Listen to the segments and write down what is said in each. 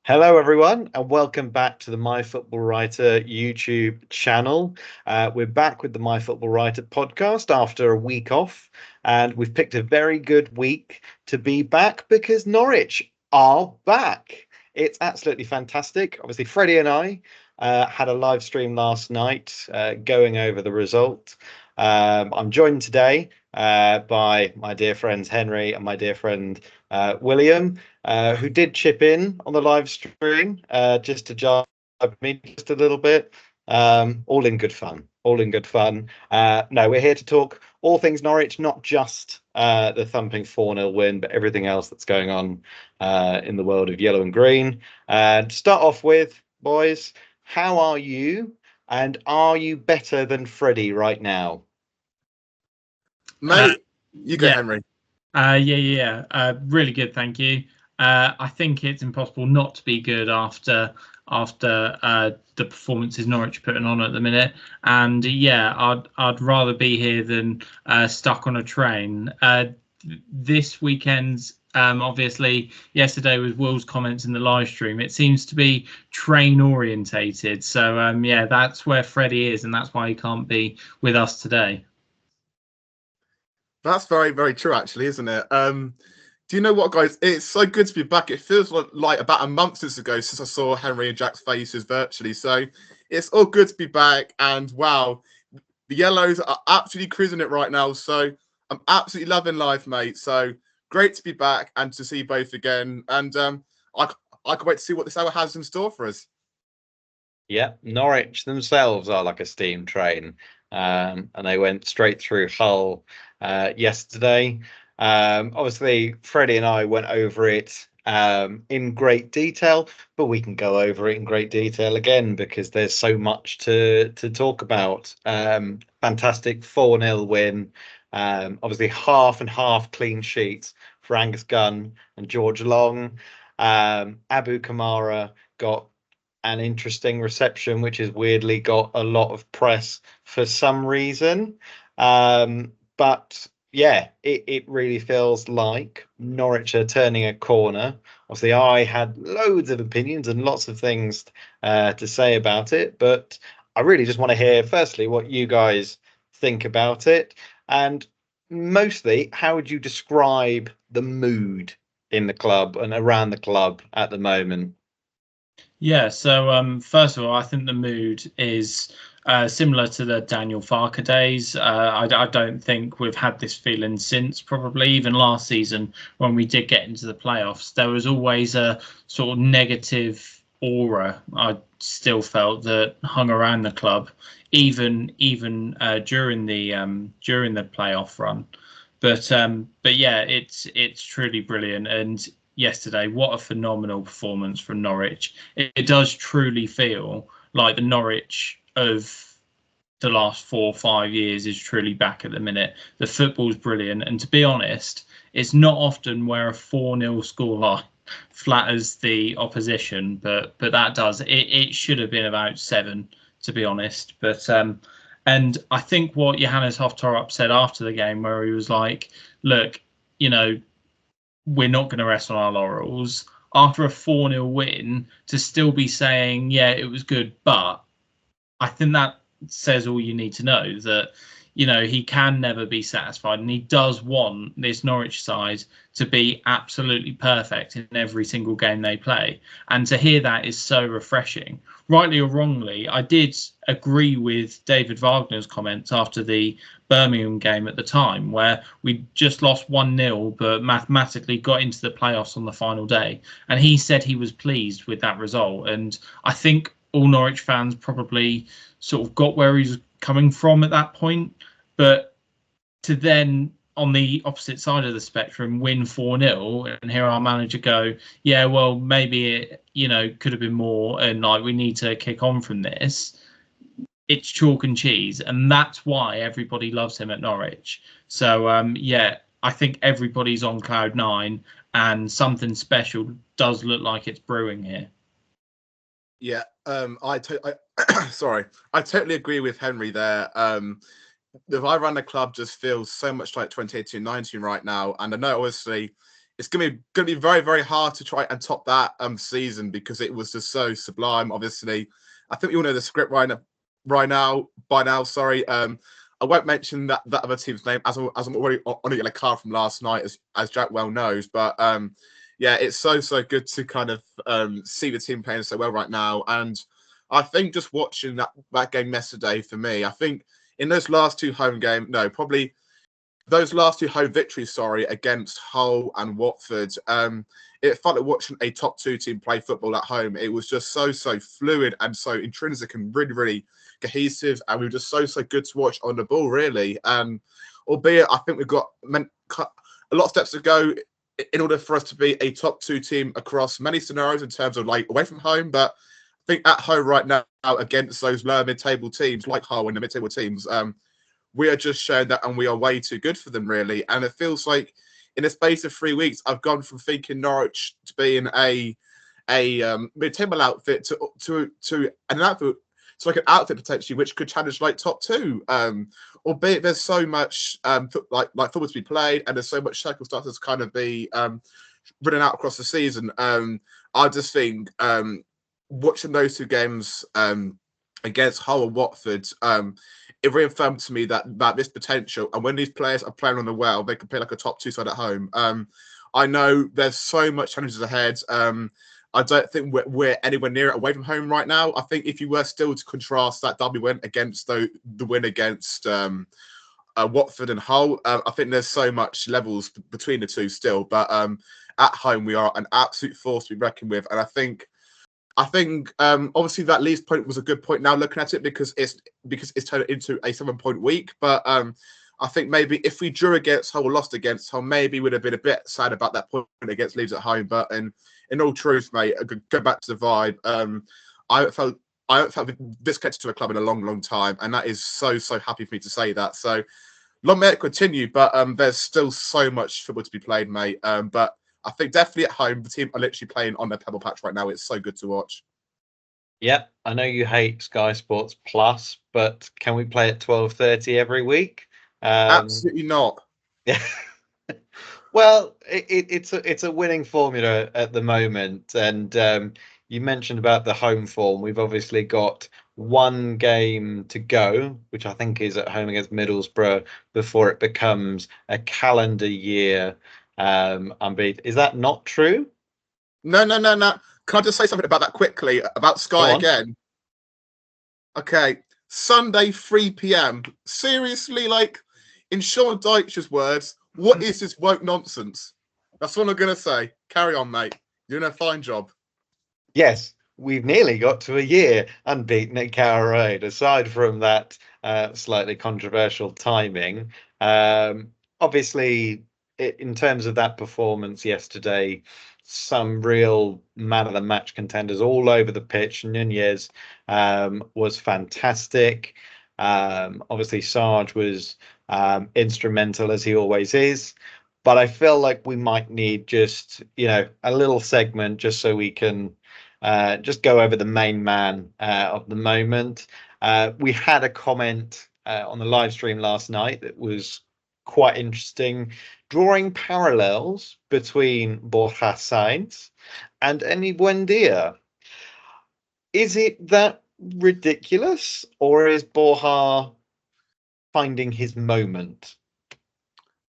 Hello, everyone, and welcome back to the MyFootballWriter YouTube channel. We're back with the MyFootballWriter podcast after a week off, and we've picked a very good week to be back because Norwich are back. It's absolutely fantastic. Obviously, Freddie and I had a live stream last night going over the result. I'm joined today by my dear friends Henry and my dear friend William, who did chip in on the live stream just to jive me just a little bit. All in good fun. All in good fun. No, we're here to talk all things Norwich, not just the thumping 4-0 win, but everything else that's going on in the world of yellow and green. To start off with, boys, how are you? And are you better than Freddie right now? Mate, you go, yeah. Henry. Really good, thank you. I think it's impossible not to be good after the performances Norwich are putting on at the minute. And I'd rather be here than stuck on a train. This weekend's obviously yesterday was Will's comments in the live stream. It seems to be train orientated. So that's where Freddie is, and that's why he can't be with us today. That's very, very true, actually, isn't it? Do you know what, guys? It's so good to be back. It feels like about a month since I saw Henry and Jack's faces virtually. So it's all good to be back. And wow, the Yellows are absolutely cruising it right now. So I'm absolutely loving life, mate. So great to be back and to see you both again. And I can't wait to see what this hour has in store for us. Yeah, Norwich themselves are like a steam train, and they went straight through Hull yesterday. Obviously, Freddie and I went over it in great detail, but we can go over it in great detail again because there's so much to talk about. Fantastic 4-0 win. Obviously, half and half clean sheets for Angus Gunn and George Long. Abu Kamara got an interesting reception, which has weirdly got a lot of press for some reason. But yeah, it really feels like Norwich are turning a corner. Obviously, I had loads of opinions and lots of things to say about it, but I really just want to hear, firstly, what you guys think about it. And mostly, how would you describe the mood in the club and around the club at the moment? Yeah, so first of all, I think the mood is similar to the Daniel Farker days. I don't think we've had this feeling since probably even last season when we did get into the playoffs. There was always a sort of negative aura I still felt that hung around the club, even during the playoff run. But yeah, it's truly brilliant. And yesterday, what a phenomenal performance from Norwich. It does truly feel like the Norwich of the last 4 or 5 years is truly back at the minute. The football's brilliant, and to be honest, it's not often where a 4-0 scoreline flatters the opposition, but that does. It should have been about 7, to be honest. And I think what Johannes Hoffball said after the game, where he was like, look, we're not going to rest on our laurels. After a 4-0 win, to still be saying, yeah, it was good, but I think that says all you need to know, that he can never be satisfied, and he does want this Norwich side to be absolutely perfect in every single game they play. And to hear that is so refreshing. Rightly or wrongly, I did agree with David Wagner's comments after the Birmingham game at the time, where we just lost 1-0, but mathematically got into the playoffs on the final day. And he said he was pleased with that result. And I think all Norwich fans probably sort of got where he's coming from at that point. But to then, on the opposite side of the spectrum, win 4-0 and hear our manager go, yeah, well, maybe it, could have been more, and like we need to kick on from this. It's chalk and cheese, and that's why everybody loves him at Norwich. So I think everybody's on cloud 9, and something special does look like it's brewing here. Yeah, I totally agree with Henry there. The vibe around the club just feels so much like 2018-19 right now. And I know, obviously, it's gonna be very, very hard to try and top that season, because it was just so sublime. Obviously, I think we all know the script by now. Sorry, I won't mention that other team's name, as I'm already on a yellow card from last night, as Jack well knows. But yeah, it's so good to kind of see the team playing so well right now. And I think just watching that game yesterday, for me, I think in those last two home games, probably those last two home victories, against Hull and Watford, it felt like watching a top two team play football at home. It was just so fluid and so intrinsic and really cohesive, and we were just so good to watch on the ball, really. Albeit, I think we've got a lot of steps to go in order for us to be a top two team across many scenarios in terms of like away from home. But I think at home right now against those lower mid-table teams like Hull and the mid-table teams, we are just showing that, and we are way too good for them, really. And it feels like in the space of 3 weeks, I've gone from thinking Norwich to being a mid-table outfit to an outfit, to like an outfit potentially which could challenge like top two. Albeit there's so much like football to be played, and there's so much circumstances kind of be written out across the season. I just think watching those two games against Hull and Watford, it reaffirmed to me that this potential, and when these players are playing on the well, they can play like a top two side at home. I know there's so much challenges ahead. I don't think we're anywhere near it away from home right now. I think if you were still to contrast that derby win against the win against Watford and Hull, I think there's so much levels between the two still. But at home, we are an absolute force to be reckoned with, and I think obviously that Leeds point was a good point now looking at it, because it's turned into a 7-point week. But I think maybe if we drew against Hull or lost against Hull, maybe we'd have been a bit sad about that point against Leeds at home. But in all truth, mate, go back to the vibe. I haven't felt disconnected to a club in a long time, and that is so happy for me to say that. So long may it continue, but there's still so much football to be played, mate. But I think definitely at home, the team are literally playing on their pebble patch right now. It's so good to watch. Yep, I know you hate Sky Sports Plus, but can we play at 12:30 every week? Absolutely not. Yeah. Well, it's a winning formula at the moment, and you mentioned about the home form. We've obviously got one game to go, which I think is at home against Middlesbrough, before it becomes a calendar year unbeaten. Is that not true? No. Can I just say something about that quickly, about Sky again? Okay, Sunday 3 p.m. Seriously, like, in Sean Dyche's words, what is this woke nonsense? That's what I'm going to say. Carry on, mate. You're doing a fine job. Yes, we've nearly got to a year unbeaten at Carrow Road, aside from that slightly controversial timing. Obviously, in terms of that performance yesterday, some real man of the match contenders all over the pitch. Nunez was fantastic. Obviously, Sarge was instrumental, as he always is. But I feel like we might need just, a little segment just so we can just go over the main man of the moment. We had a comment on the live stream last night that was quite interesting, drawing parallels between Borja SAINZ and BUENDIA. Is it that ridiculous, or is Borja finding his moment?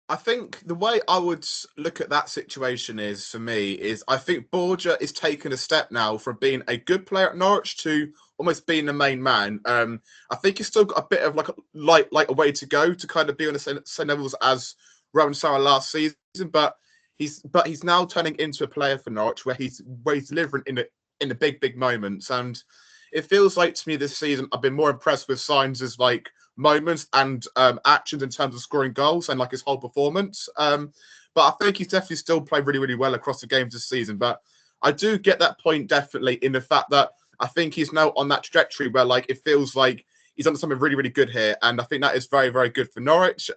I think the way I would look at that situation is, for me, is I think Borja is taking a step now from being a good player at Norwich to almost being the main man. I think he's still got a bit of like a way to go to kind of be on the same levels as Rowan Sarah last season, but he's now turning into a player for Norwich where he's delivering in the big moments. And it feels like to me this season I've been more impressed with SAINZ's like moments and actions in terms of scoring goals and like his whole performance. But I think he's definitely still played really well across the games this season. But I do get that point definitely in the fact that I think he's now on that trajectory where like it feels like he's done something really good here, and I think that is very good for Norwich.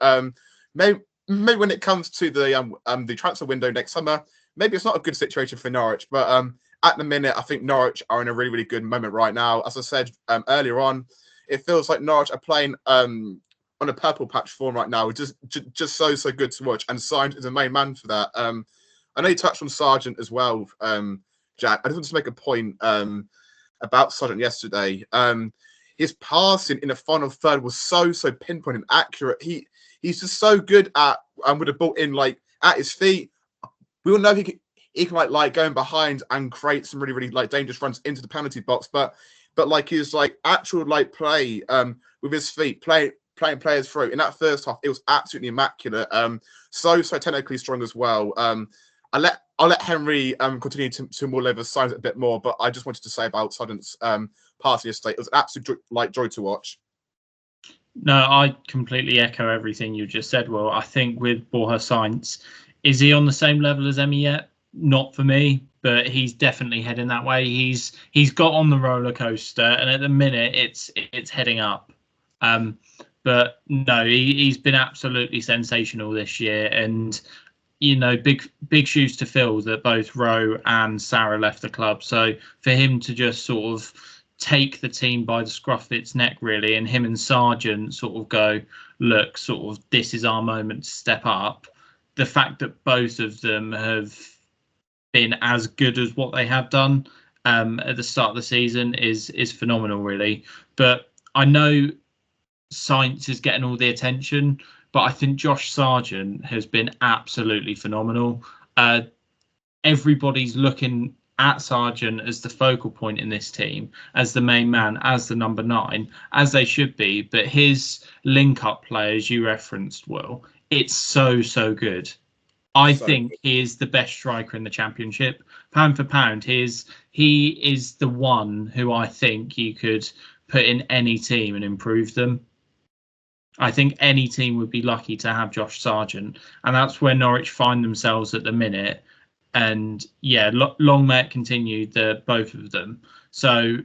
Maybe when it comes to the transfer window next summer, maybe it's not a good situation for Norwich. But at the minute, I think Norwich are in a really good moment right now. As I said earlier on, it feels like Norwich are playing on a purple patch form right now. Just so good to watch, and SAINZ is the main man for that. I know you touched on Sargent as well, Jack. I just want to make a point about Sargent yesterday. His passing in the final third was so pinpoint and accurate. He's just so good at with the ball in like at his feet. We all know he can like going behind and create some really like dangerous runs into the penalty box, but like his like actual like play with his feet, playing players through in that first half, it was absolutely immaculate. So technically strong as well. I'll let Henry continue to mull over SAINZ a bit more, but I just wanted to say about Sargent's passing yesterday. It was an absolute joy to watch. No, I completely echo everything you just said. Well, I think with Borja SAINZ, is he on the same level as Emmy yet? Not for me, but he's definitely heading that way. He's got on the roller coaster, and at the minute it's heading up. But no, he's been absolutely sensational this year, and you know, big shoes to fill that both Rowe and Sarah left the club. So for him to just sort of take the team by the scruff of its neck, really, and him and Sargent sort of go, look, sort of this is our moment to step up. The fact that both of them have been as good as what they have done at the start of the season is phenomenal, really. But I know SAINZ is getting all the attention, but I think Josh Sargent has been absolutely phenomenal. Everybody's looking at Sargent as the focal point in this team, as the main man, as the number 9, as they should be. But his link-up play, as you referenced, Will, it's so good. I think he is the best striker in the Championship. Pound for pound, he is the one who I think you could put in any team and improve them. I think any team would be lucky to have Josh Sargent, and that's where Norwich find themselves at the minute. And yeah, long may it continue, both of them. So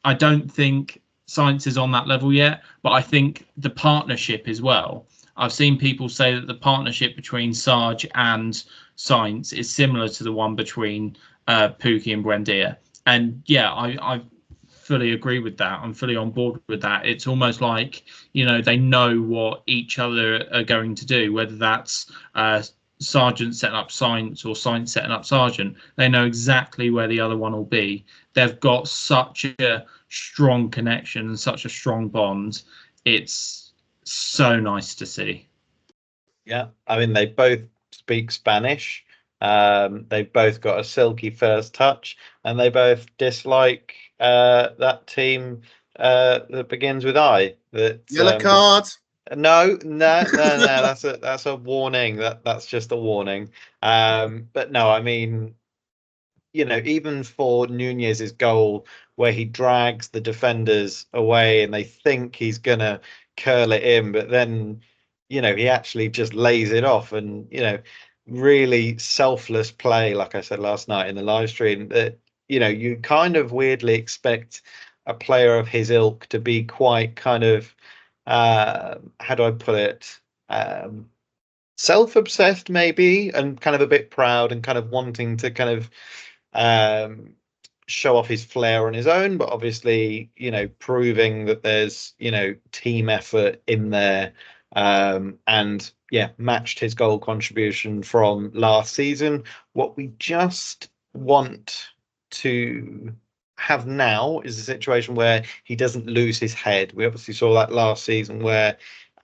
I don't think SAINZ is on that level yet, but I think the partnership as well. I've seen people say that the partnership between Sarge and SAINZ is similar to the one between Pukki and Buendia. And yeah, I fully agree with that. I'm fully on board with that. It's almost like, you know, they know what each other are going to do, whether that's Sargent setting up SAINZ or SAINZ setting up Sargent. They know exactly where the other one will be. They've got such a strong connection and such a strong bond. It's so nice to see. Yeah, I mean, they both speak Spanish. They've both got a silky first touch, and they both dislike that team that begins with I. That yellow card. No. That's a warning. That's just a warning. But no, I mean, you know, even for Nunez's goal where he drags the defenders away and they think he's gonna curl it in, but then, you know, he actually just lays it off, and, you know, really selfless play, like I said last night in the live stream, that, you know, you kind of weirdly expect a player of his ilk to be quite kind of how do I put it, self-obsessed maybe, and kind of a bit proud and kind of wanting to kind of show off his flair on his own, but obviously, you know, proving that there's, you know, team effort in there, and yeah, matched his goal contribution from last season. What we just want to have now is a situation where he doesn't lose his head. We obviously saw that last season where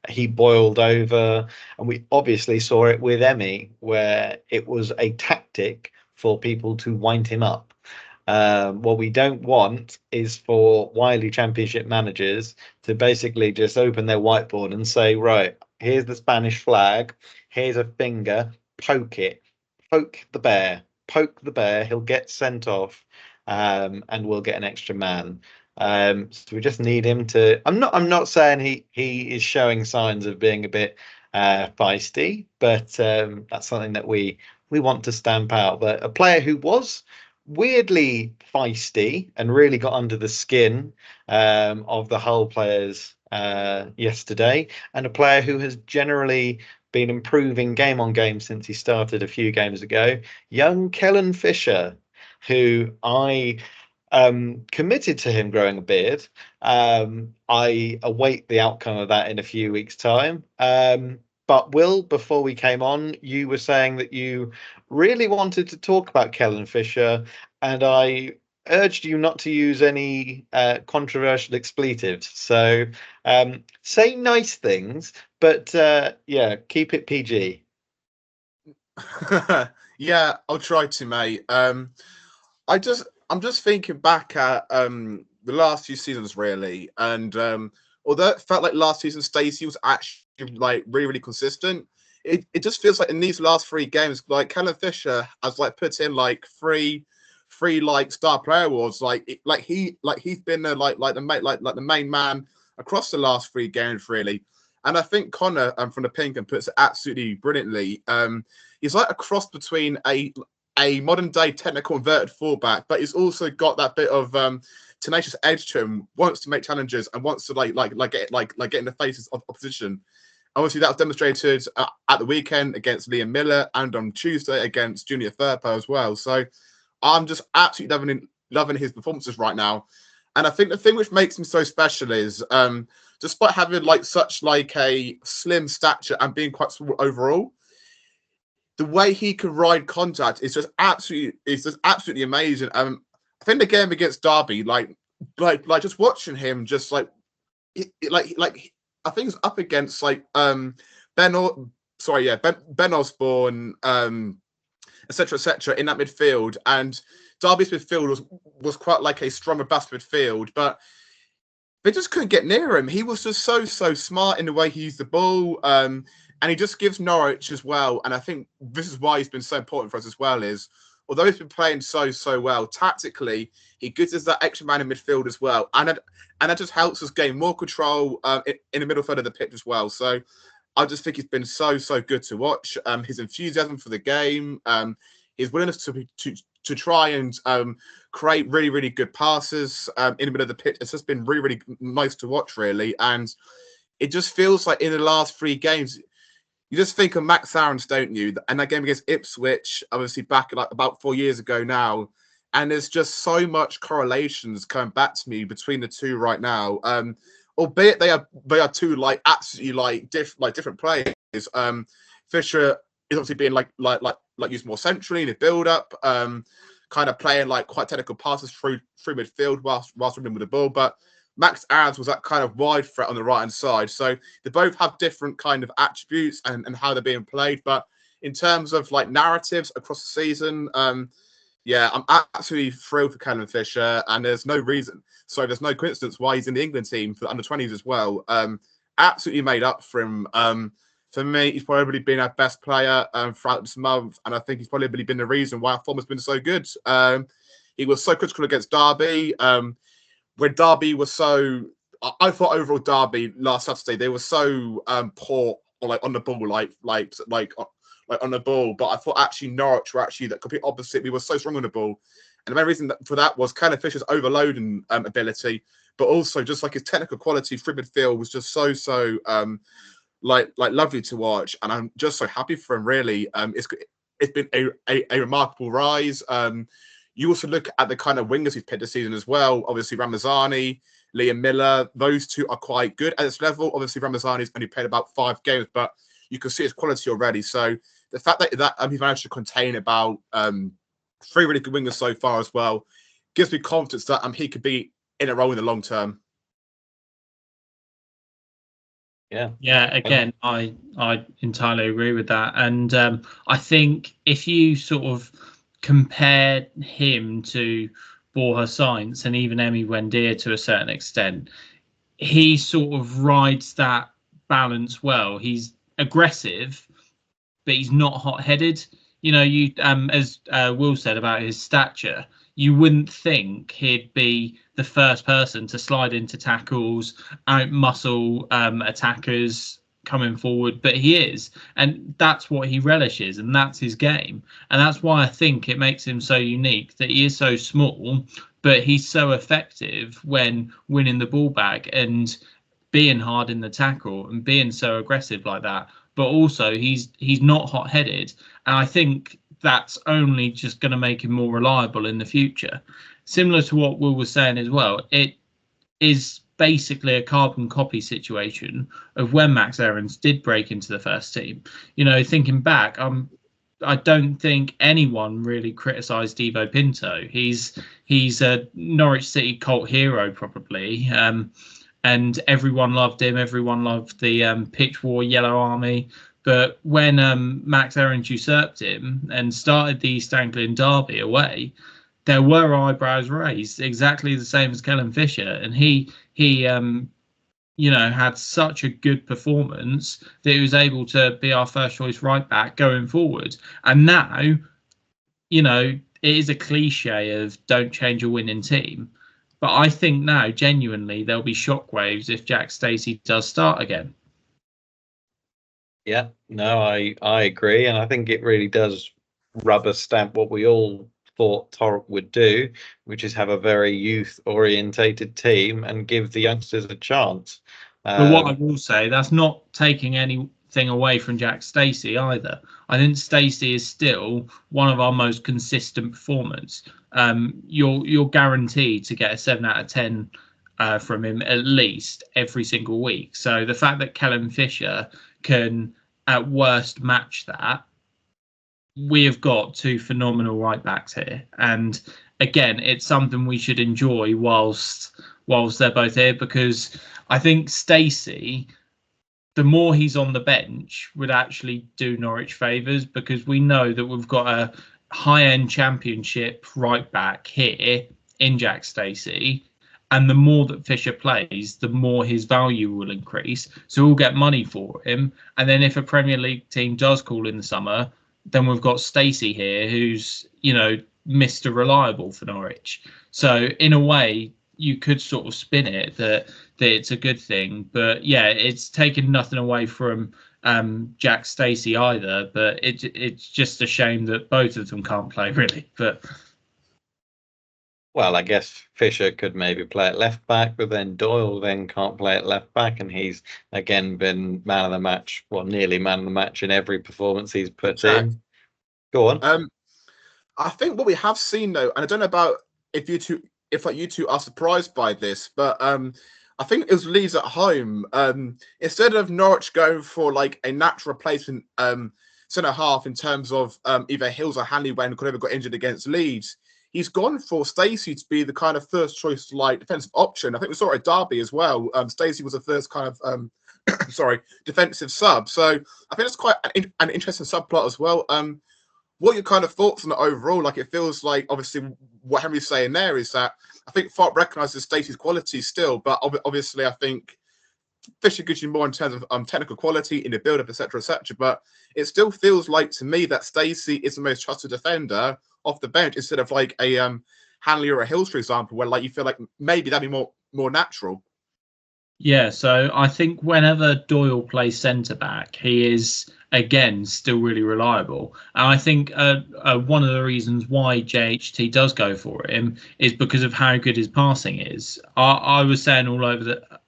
he boiled over, and we obviously saw it with Emmy, where it was a tactic for people to wind him up. What we don't want is for wily Championship managers to basically just open their whiteboard and say, right, here's the Spanish flag, here's a finger, poke it, poke the bear, he'll get sent off, and we'll get an extra man. So we just need him to. I'm not saying he is showing signs of being a bit feisty, but that's something that we want to stamp out. But a player who was weirdly feisty and really got under the skin of the Hull players yesterday, and a player who has generally been improving game on game since he started a few games ago, young Kellen Fisher, who I committed to him growing a beard. I await the outcome of that in a few weeks' time. But But Will, before we came on, you were saying that you really wanted to talk about Kellen Fisher, and I urged you not to use any controversial expletives. So say nice things, but yeah, keep it PG. Yeah, I'll try to, mate. I'm just thinking back at the last few seasons, really, and although it felt like last season Stacey was actually like really consistent, it just feels like in these last 3 games, like Kellen Fisher has like put in like three like star player awards, he's been the main man across the last 3 games, really. And I think Connor from the Pink and puts it absolutely brilliantly. He's like a cross between a modern day technical inverted fullback, but he's also got that bit of tenacious edge to him. Wants to make challenges and wants to get in the faces of opposition. Obviously, that was demonstrated at the weekend against Liam Miller and on Tuesday against Junior Firpo as well. So I'm just absolutely loving his performances right now. And I think the thing which makes him so special is, despite having like such like a slim stature and being quite small overall, the way he can ride contact is just absolutely amazing. I think the game against Derby, like just watching him, just like I think it's up against like Ben Osborne, etc. in that midfield, and Derby's midfield was quite like a strong, robust midfield, but they just couldn't get near him. He was just so smart in the way he used the ball, and he just gives Norwich as well. And I think this is why he's been so important for us as well. Is although he's been playing so well tactically, he gives us that extra man in midfield as well, and that just helps us gain more control in the middle third of the pitch as well. So I just think he's been so good to watch. His enthusiasm for the game, his willingness to try and create really good passes in the middle of the pitch. It's just been really nice to watch, really. And it just feels like in the last 3 games, you just think of Max Aarons, don't you? And that game against Ipswich, obviously back like about 4 years ago now. And there's just so much correlations coming back to me between the two right now. Albeit they are two like absolutely different players. Fisher is obviously being like used more centrally in the build up, kind of playing like quite technical passes through midfield whilst running with the ball. But Max Aarons was that kind of wide threat on the right hand side. So they both have different kind of attributes and how they're being played. But in terms of like narratives across the season, yeah, I'm absolutely thrilled for Kellen Fisher, and there's no coincidence why he's in the England team for the under-20s as well. Absolutely made up for him. For me, he's probably been our best player throughout this month, and I think he's probably been the reason why our form has been so good. He was so critical against Derby. When Derby was so, I thought overall Derby last Saturday they were so poor on the ball, on the ball, but I thought actually Norwich were actually the complete opposite. We were so strong on the ball, and the main reason for that was Kellen Fisher's overloading ability, but also just like his technical quality through midfield was just so lovely to watch, and I'm just so happy for him. Really, it's been a remarkable rise. You also look at the kind of wingers he's picked this season as well. Obviously, Ramazani, Liam Miller, those two are quite good at this level. Obviously, Ramazani's only played about 5 games, but you can see his quality already. So the fact that he's managed to contain about 3 really good wingers so far as well gives me confidence that he could be in a role in the long term. Yeah. Again, I entirely agree with that, and I think if you sort of compare him to Borja Sainz and even Emi Buendia to a certain extent, he sort of rides that balance well. He's aggressive, but he's not hot-headed. You know, you as Will said about his stature, you wouldn't think he'd be the first person to slide into tackles, out-muscle attackers coming forward, but he is, and that's what he relishes, and that's his game, and that's why I think it makes him so unique, that he is so small, but he's so effective when winning the ball back and being hard in the tackle and being so aggressive like that. But also he's not hot-headed, and I think that's only just going to make him more reliable in the future. Similar to what Will was saying as well, it is basically a carbon copy situation of when Max Aarons did break into the first team. You know, thinking back, I don't think anyone really criticised Devo Pinto. He's a Norwich City cult hero probably, and everyone loved him. Everyone loved the pitch war Yellow Army. But when Max Aarons usurped him and started the East Anglian derby away, there were eyebrows raised, exactly the same as Kellen Fisher, and he you know, had such a good performance that he was able to be our first choice right back going forward. And now, you know, it is a cliche of don't change a winning team, but I think now genuinely there'll be shockwaves if Jack Stacey does start again. Yeah, no, I agree, and I think it really does rubber stamp what we all thought Torrent would do, which is have a very youth orientated team and give the youngsters a chance. But what I will say, that's not taking anything away from Jack Stacey either. I think Stacey is still one of our most consistent performers. You're guaranteed to get a 7 out of 10 from him at least every single week. So the fact that Kellen Fisher can at worst match that, we have got two phenomenal right backs here, and again, it's something we should enjoy whilst they're both here, because I think Stacey, the more he's on the bench, would actually do Norwich favours, because we know that we've got a high-end Championship right back here in Jack Stacey. And the more that Fisher plays, the more his value will increase. So we'll get money for him. And then if a Premier League team does call in the summer, then we've got Stacey here, who's, you know, Mr. Reliable for Norwich. So in a way, you could sort of spin it that it's a good thing. But yeah, it's taken nothing away from Jack Stacey either. But it's just a shame that both of them can't play, really. But well, I guess Fisher could maybe play at left back, but then Doyle then can't play at left back, and he's again been man of the match, well, nearly man of the match in every performance he's put in. Go on. I think what we have seen though, and I don't know about if you two are surprised by this, but I think it was Leeds at home. Instead of Norwich going for like a natural replacement centre half in terms of either Hills or Hanley when Cordova got injured against Leeds, he's gone for Stacey to be the kind of first choice like defensive option. I think we saw it at Derby as well. Stacey was the first kind of defensive sub. So I think it's quite an interesting subplot as well. What are your kind of thoughts on it overall? Like, it feels like obviously what Henry's saying there is that I think Farp recognises Stacey's quality still, but obviously I think Fisher gives you more in terms of technical quality in the build-up, etc., etc. But it still feels like to me that Stacey is the most trusted defender off the bench instead of like a Hanley or a Hills, for example, where like you feel like maybe that'd be more natural. yeah, so I think whenever Doyle plays centre back, he is again still really reliable. And I think one of the reasons why JHT does go for him is because of how good his passing is. I was saying all over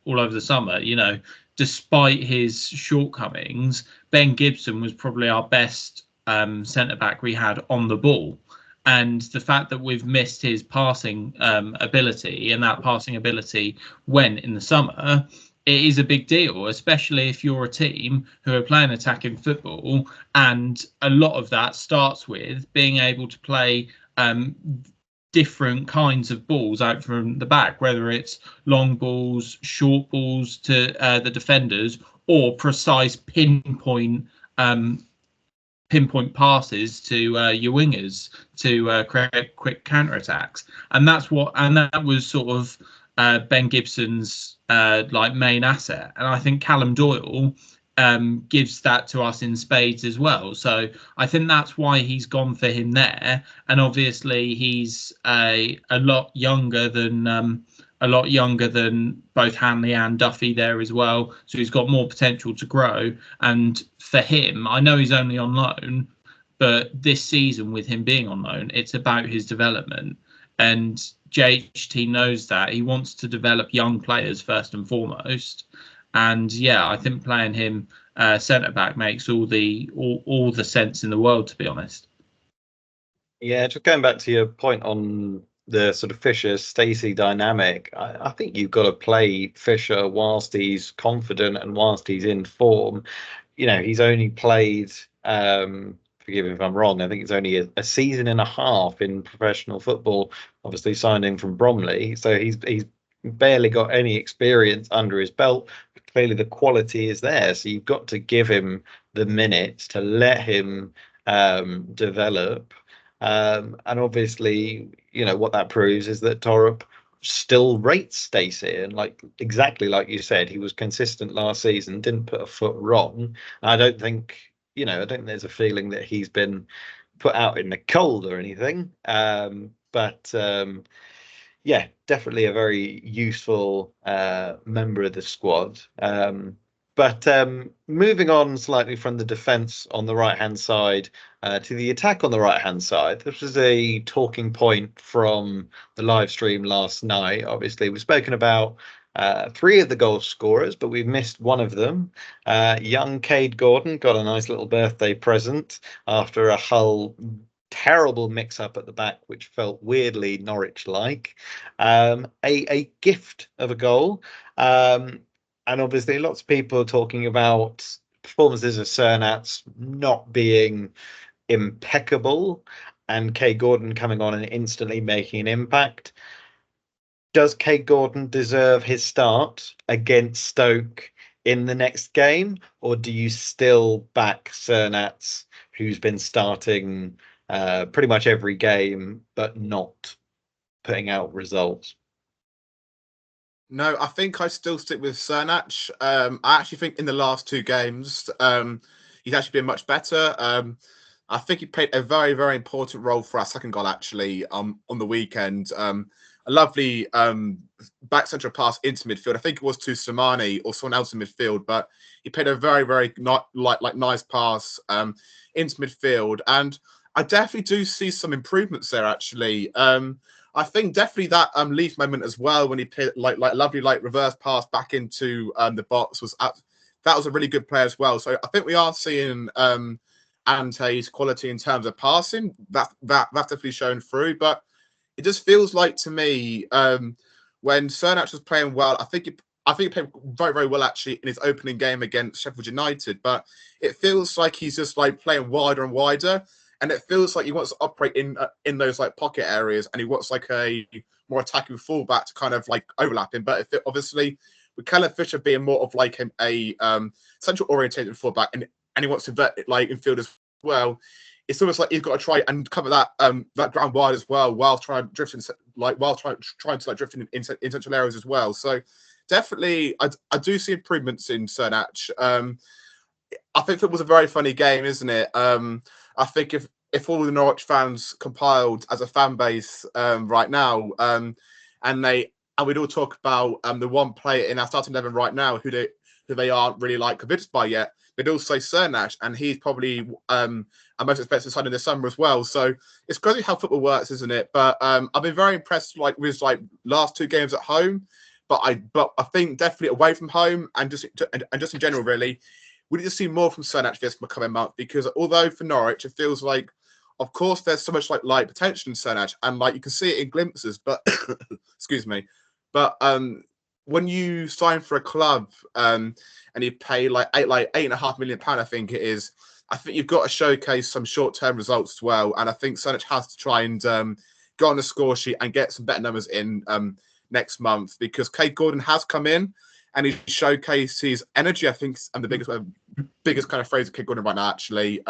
the summer, you know, despite his shortcomings, Ben Gibson was probably our best centre back we had on the ball. And the fact that we've missed his passing ability, and that passing ability went in the summer, it is a big deal, especially if you're a team who are playing attacking football. And a lot of that starts with being able to play different kinds of balls out from the back, whether it's long balls, short balls to the defenders, or precise pinpoint passes to your wingers to create quick counterattacks. And that was sort of Ben Gibson's like main asset. And I think Callum Doyle gives that to us in spades as well. So I think that's why he's gone for him there. And obviously he's a lot younger than both Hanley and Duffy there as well. So he's got more potential to grow. And for him, I know he's only on loan, but this season with him being on loan, it's about his development. And JHT knows that. He wants to develop young players first and foremost. And yeah, I think playing him centre back makes all the sense in the world, to be honest. Yeah, just going back to your point on the sort of Fisher-Stacey dynamic, I think you've got to play Fisher whilst he's confident and whilst he's in form. He's only played, forgive me if I'm wrong, I think it's only a season and a half in professional football, obviously signing from Bromley. So he's barely got any experience under his belt. But clearly the quality is there. So you've got to give him the minutes to let him develop. And obviously, what that proves is that Torup still rates Stacey, and exactly like you said, he was consistent last season, didn't put a foot wrong. I don't think there's a feeling that he's been put out in the cold or anything. But yeah, definitely a very useful member of the squad. But moving on slightly from the defence on the right-hand side to the attack on the right-hand side, this was a talking point from the live stream last night. Obviously, we've spoken about 3 of the goal scorers, but we've missed one of them. Young Cade Gordon got a nice little birthday present after a Hull terrible mix-up at the back, which felt weirdly Norwich-like. A gift of a goal. And obviously, lots of people are talking about performances of Cernats not being impeccable, and Kay Gordon coming on and instantly making an impact. Does Kay Gordon deserve his start against Stoke in the next game, or do you still back Cernats, who's been starting pretty much every game but not putting out results? No, I think I still stick with Cernat. I actually think in the last 2 games, he's actually been much better. I think he played a very, very important role for our second goal, actually, on the weekend. A lovely back central pass into midfield. I think it was to Samani or someone else in midfield, but he played a very, very nice pass into midfield. And I definitely do see some improvements there, actually. I think definitely that Leaf moment as well, when he played like lovely reverse pass back into the box, that was a really good play as well. So I think we are seeing Ante's quality in terms of passing. That's definitely shown through. But it just feels like to me when Cernat was playing well, I think he played very, very well actually in his opening game against Sheffield United. But it feels like he's just playing wider and wider. And it feels like he wants to operate in those pocket areas, and he wants a more attacking fullback to kind of overlap him. But obviously, with Callum Fisher being more of a central orientated fullback, and he wants to vet it in field as well, it's almost like he's got to try and cover that ground wide as well, while trying to drift in central areas as well. So definitely, I do see improvements in Cernat. I think it was a very funny game, isn't it? I think if all the Norwich fans compiled as a fan base right now, and we'd all talk about the one player in our starting 11 right now who they aren't really convinced by yet, they'd all say Cernat, and he's probably our most expensive signing this summer as well. So it's crazy how football works, isn't it? But I've been very impressed with last 2 games at home, but I think definitely away from home and just in general really. We need to see more from Cernat this coming month, because although for Norwich it feels like, of course, there's so much potential in Cernat, and you can see it in glimpses. But excuse me, but when you sign for a club and you pay £8.5 million, I think it is, I think you've got to showcase some short-term results as well. And I think Cernat has to try and go on the score sheet and get some better numbers in next month, because Kate Gordon has come in and he showcased his energy. I think I'm the biggest kind of phrase of Kate Gordon right now, actually.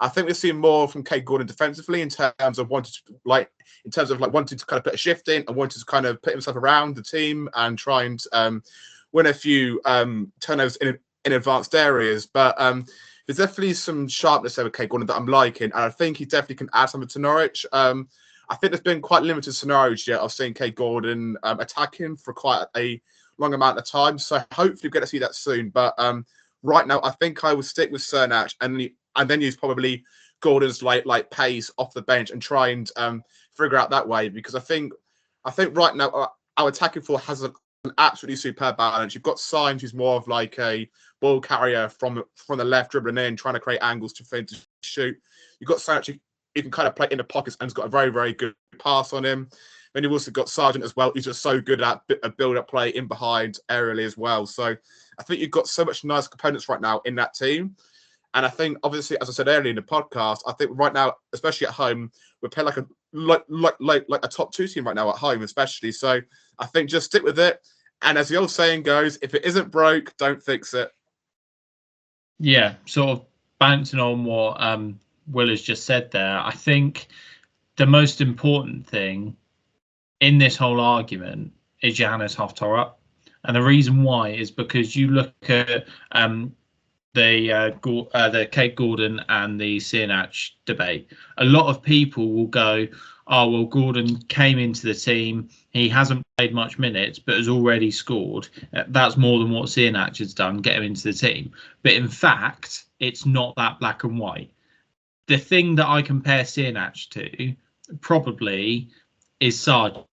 I think we're seeing more from Kate Gordon defensively in terms of wanting to kind of put a shift in and wanting to kind of put himself around the team and try and win a few turnovers in advanced areas. But there's definitely some sharpness there with Kate Gordon that I'm liking, and I think he definitely can add something to Norwich. I think there's been quite limited scenarios yet of seeing Kate Gordon attack him for quite a long amount of time. So hopefully we get to see that soon. But right now, I think I would stick with Cernat and then use probably Gordon's pace off the bench and try and figure out that way, because I think right now our attacking four has an absolutely superb balance. You've got SAINZ, who's more of a ball carrier from the left, dribbling in, trying to create angles to shoot. You've got Cernat, who can kind of play in the pockets and has got a very, very good pass on him. Then you've also got Sargent as well, who's just so good at a build-up play in behind aerially as well. So I think you've got so much nice components right now in that team. And I think, obviously, as I said earlier in the podcast, I think right now, especially at home, we're playing like a top 2 team right now at home, especially. So I think just stick with it. And as the old saying goes, if it isn't broke, don't fix it. Yeah, sort of bouncing on what Will has just said there. I think the most important thing in this whole argument is Johannes Hoffball. And the reason why is because you look at the Kate Gordon and the Sienach debate. A lot of people will go, oh, well, Gordon came into the team. He hasn't played much minutes, but has already scored. That's more than what Sienach has done, get him into the team. But in fact, it's not that black and white. The thing that I compare Sienach to probably is Sargent.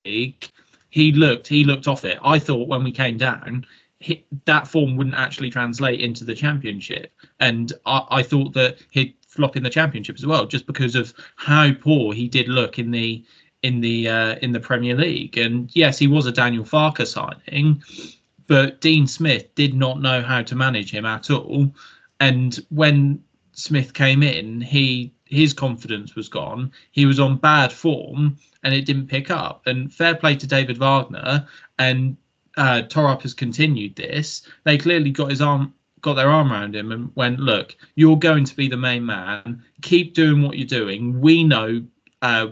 He looked off it. I thought when we came down, that form wouldn't actually translate into the championship, and I thought that he'd flop in the championship as well, just because of how poor he did look in the Premier League. And yes, he was a Daniel Farke signing, but Dean Smith did not know how to manage him at all. And when Smith came in, his confidence was gone. He was on bad form, and it didn't pick up. And fair play to David Wagner, and Torup has continued this. They clearly got their arm around him and went, look, you're going to be the main man. Keep doing what you're doing. We know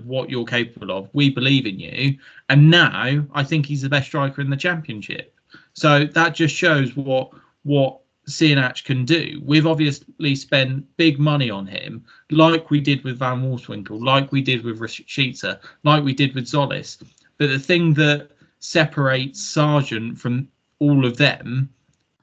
what you're capable of. We believe in you. And now I think he's the best striker in the championship. So that just shows what Sienach can do. We've obviously spent big money on him, like we did with Van Wolfswinkel, like we did with Rashica, like we did with Zolis. But the thing that separates Sargent from all of them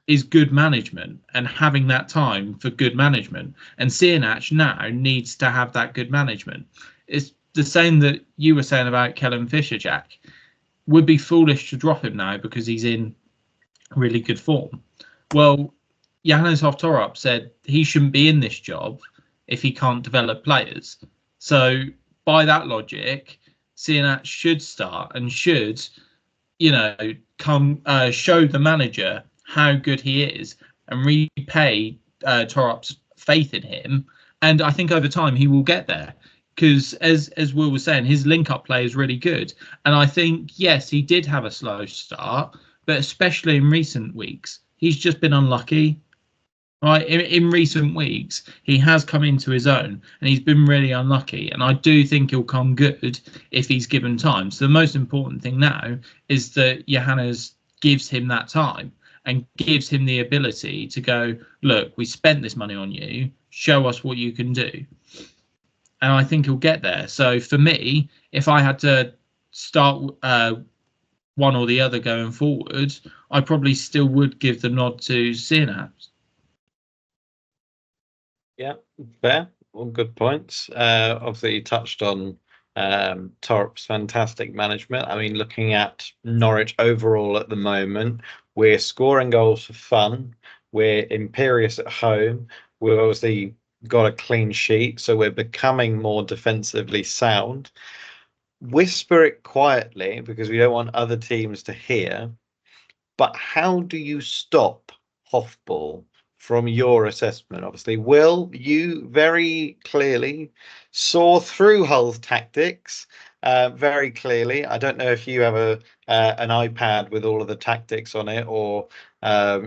is good management and having that time for good management. And Sienach now needs to have that good management. It's the same that you were saying about Kellen Fisher, Jack. Would be foolish to drop him now because he's in really good form. Well, Johannes Hoffball said he shouldn't be in this job if he can't develop players. So by that logic, Sienach should start and should, come show the manager how good he is and repay Torup's faith in him. And I think over time he will get there because, as Will was saying, his link-up play is really good. And I think, yes, he did have a slow start, but especially in recent weeks, he's just been unlucky. Right, in recent weeks, he has come into his own and he's been really unlucky. And I do think he'll come good if he's given time. So the most important thing now is that Johannes gives him that time and gives him the ability to go, look, we spent this money on you. Show us what you can do. And I think he'll get there. So for me, if I had to start one or the other going forward, I probably still would give the nod to Sienach. Yeah, fair. All good points. Obviously, you touched on Torup's fantastic management. I mean, looking at Norwich overall at the moment, we're scoring goals for fun. We're imperious at home. We've obviously got a clean sheet, so we're becoming more defensively sound. Whisper it quietly because we don't want other teams to hear. But how do you stop Hoffball? From your assessment, obviously, Will, you very clearly saw through Hull's tactics very clearly. I don't know if you have an iPad with all of the tactics on it, or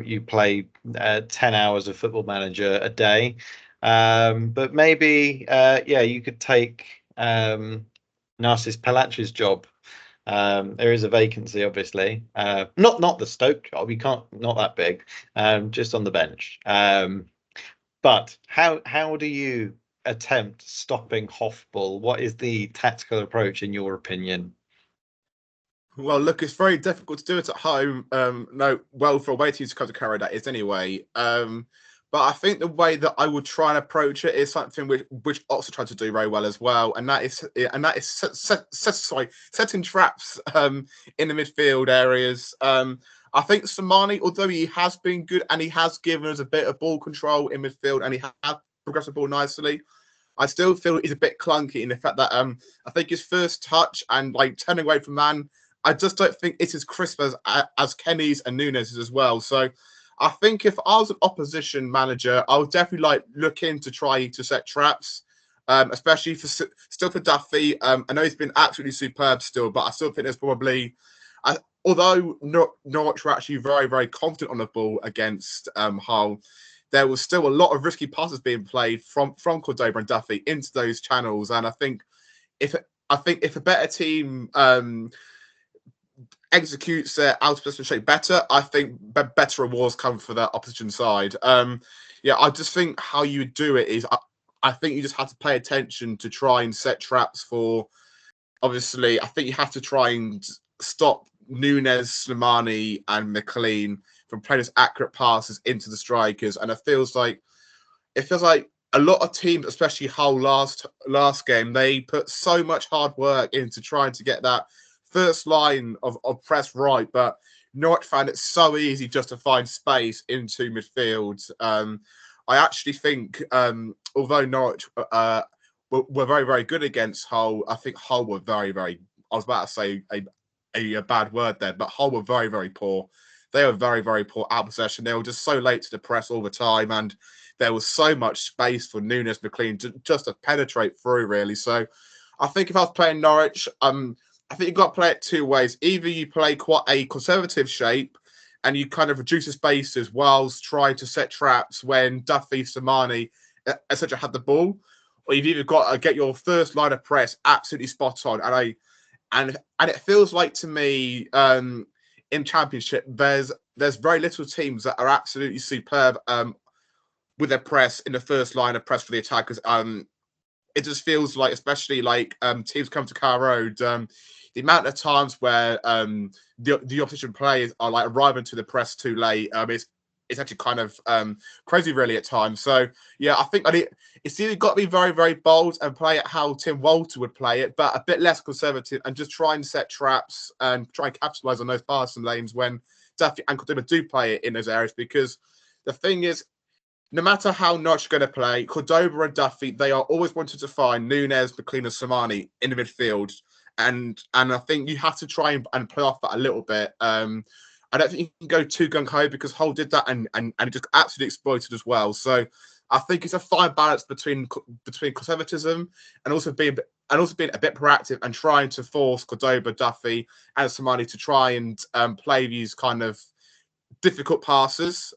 you play 10 hours of Football Manager a day. But maybe, you could take Narcis Palaci's job. There is a vacancy, obviously. Not the Stoke job. You can't, not that big. Just on the bench. But how do you attempt stopping Hoffball? What is the tactical approach in your opinion? Well, look, it's very difficult to do it at home. For away teams to come to Carrow, that is anyway. But I think the way that I would try and approach it is something which Oxford tried to do very well as well, and that is setting traps in the midfield areas. I think Samani, although he has been good and he has given us a bit of ball control in midfield, and he has progress the ball nicely. I still feel he's a bit clunky in the fact that I think his first touch and like turning away from man, I just don't think it's as crisp as Kenny's and Nunes as well. So I think if I was an opposition manager, I would definitely like look into try to set traps, especially for Duffy. I know he's been absolutely superb still, but I still think there's probably, although Norwich were actually very, very confident on the ball against Hull, there was still a lot of risky passes being played from Cordoba and Duffy into those channels. And I think if a better team executes their out-of-position shape better, I think better rewards come for the opposition side. I just think how you do it is, I think you just have to pay attention to try and set traps for, obviously, I think you have to try and stop Nunes, Slimani and McLean from playing as accurate passes into the strikers. And it feels like a lot of teams, especially Hull last game, they put so much hard work into trying to get that first line of press right, but Norwich found it so easy just to find space into midfield. I actually think, although Norwich were very, very good against Hull, I think Hull were very, very, I was about to say a bad word there, but Hull were very, very poor. They were very, very poor out possession. They were just so late to the press all the time, and there was so much space for Nunes, McLean just to penetrate through, really. So I think if I was playing Norwich, I think you've got to play it two ways. Either you play quite a conservative shape and you kind of reduce the spaces whilst trying to set traps when Duffy, Samani, etc. have the ball, or you've either got to get your first line of press absolutely spot on. And it feels like to me, in Championship, there's very little teams that are absolutely superb with their press in the first line of press for the attackers. It just feels like, especially like teams come to Carrow Road, the amount of times where the opposition players are like arriving to the press too late, it's actually kind of crazy, really, at times. So yeah, I think it's either got to be very, very bold and play it how Tim Walter would play it, but a bit less conservative, and just try and set traps and try and capitalize on those passing lanes when Duffy and Cordoba do play it in those areas. Because the thing is, no matter how Norwich are going to play, Cordoba and Duffy, they are always wanting to find Nunes, McLean and Samani in the midfield. And I think you have to try and play off that a little bit. I don't think you can go too gung-ho, because Hull did that and it just absolutely exploited as well. So I think it's a fine balance between conservatism and also being a bit proactive and trying to force Cordoba, Duffy and Samani to try and play these kind of difficult passes.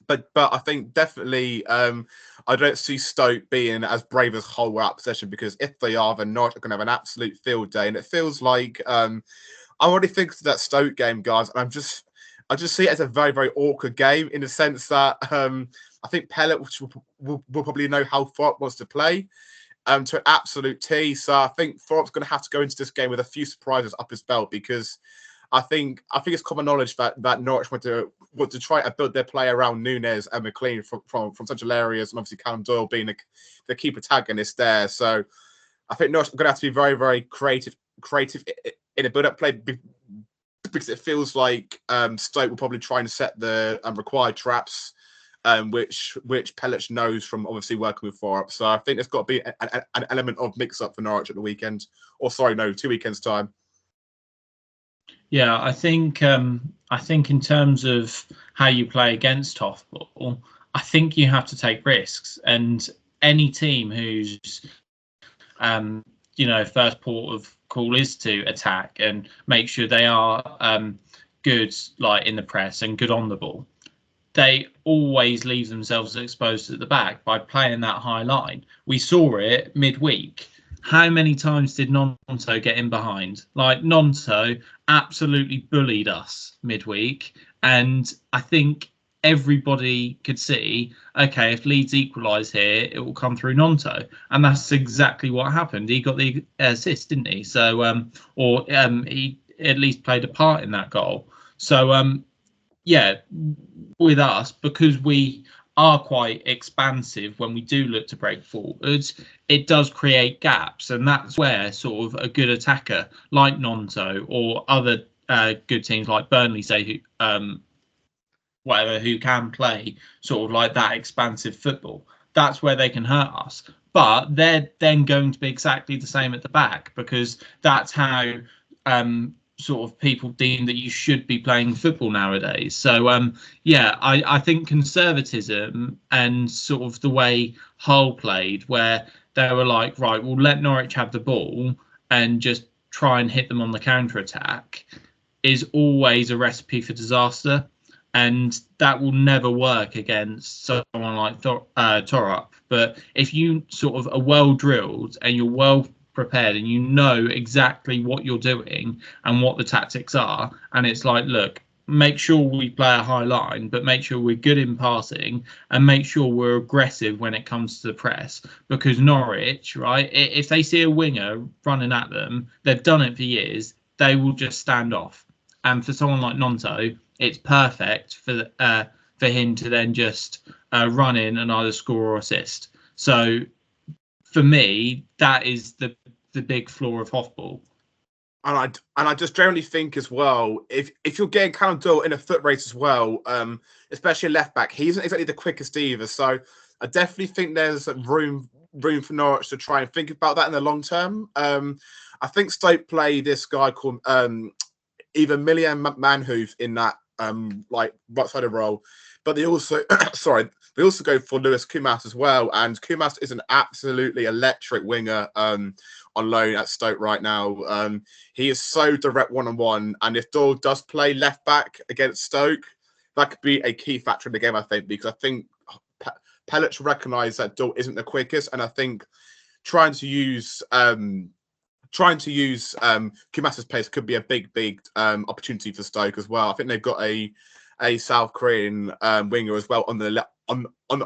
But I think definitely I don't see Stoke being as brave as Hull were out possession, because if they are, then Norwich are going to have an absolute field day. And it feels like I'm already thinking of that Stoke game, guys, and I just see it as a very, very awkward game, in the sense that I think Pellet will probably know how Thorpe wants to play to an absolute T. So I think Thorpe's going to have to go into this game with a few surprises up his belt, because I think it's common knowledge that Norwich want to try to build their play around Nunes and McLean from central areas, and obviously Callum Doyle being the key protagonist there. So I think Norwich are going to have to be very, very creative in a build-up play, because it feels like Stoke will probably try and set the required traps, which Pellich knows from obviously working with Thorpe. So I think there's got to be an element of mix-up for Norwich at the weekend. Or sorry, no, 2 weekends' time. Yeah, I think in terms of how you play against Hoffball, I think you have to take risks, and any team who's first port of call is to attack and make sure they are good, like in the press and good on the ball, they always leave themselves exposed at the back by playing that high line. We saw it midweek. How many times did Nonto get in behind? Like, Nonto absolutely bullied us midweek. And I think everybody could see, okay, if Leeds equalise here, it will come through Nonto. And that's exactly what happened. He got the assist, didn't he? So, he at least played a part in that goal. So, yeah, with us, because we are quite expansive when we do look to break forwards, it does create gaps, and that's where sort of a good attacker like Nonto or other good teams like Burnley, say, who can play sort of like that expansive football, that's where they can hurt us. But they're then going to be exactly the same at the back, because that's how sort of people deem that you should be playing football nowadays. So yeah, I think conservatism and sort of the way Hull played, where they were like, right, we'll let Norwich have the ball and just try and hit them on the counter attack, is always a recipe for disaster. And that will never work against someone like Torup. But if you sort of are well drilled and you're well prepared and you know exactly what you're doing and what the tactics are, and it's like, look, make sure we play a high line, but make sure we're good in passing and make sure we're aggressive when it comes to the press. Because Norwich, right, if they see a winger running at them, they've done it for years, they will just stand off. And for someone like Nonto, it's perfect for him to then just run in and either score or assist. So for me, that is the big flaw of Hoffball. And I just generally think as well, if you're getting Callum Doyle in a foot race as well, especially a left back, he isn't exactly the quickest either. So I definitely think there's room for Norwich to try and think about that in the long term. I think Stoke play this guy called either Millian Manhoof in that like right side of role, but they also they also go for Lewis Kumas as well, and Kumas is an absolutely electric winger on loan at Stoke right now. He is so direct one-on-one, and if Doyle does play left back against Stoke, that could be a key factor in the game, I think, because I think Pellich recognise that Doyle isn't the quickest, and I think trying to use Kumas's pace could be a big opportunity for Stoke as well. I think they've got a South Korean winger as well on the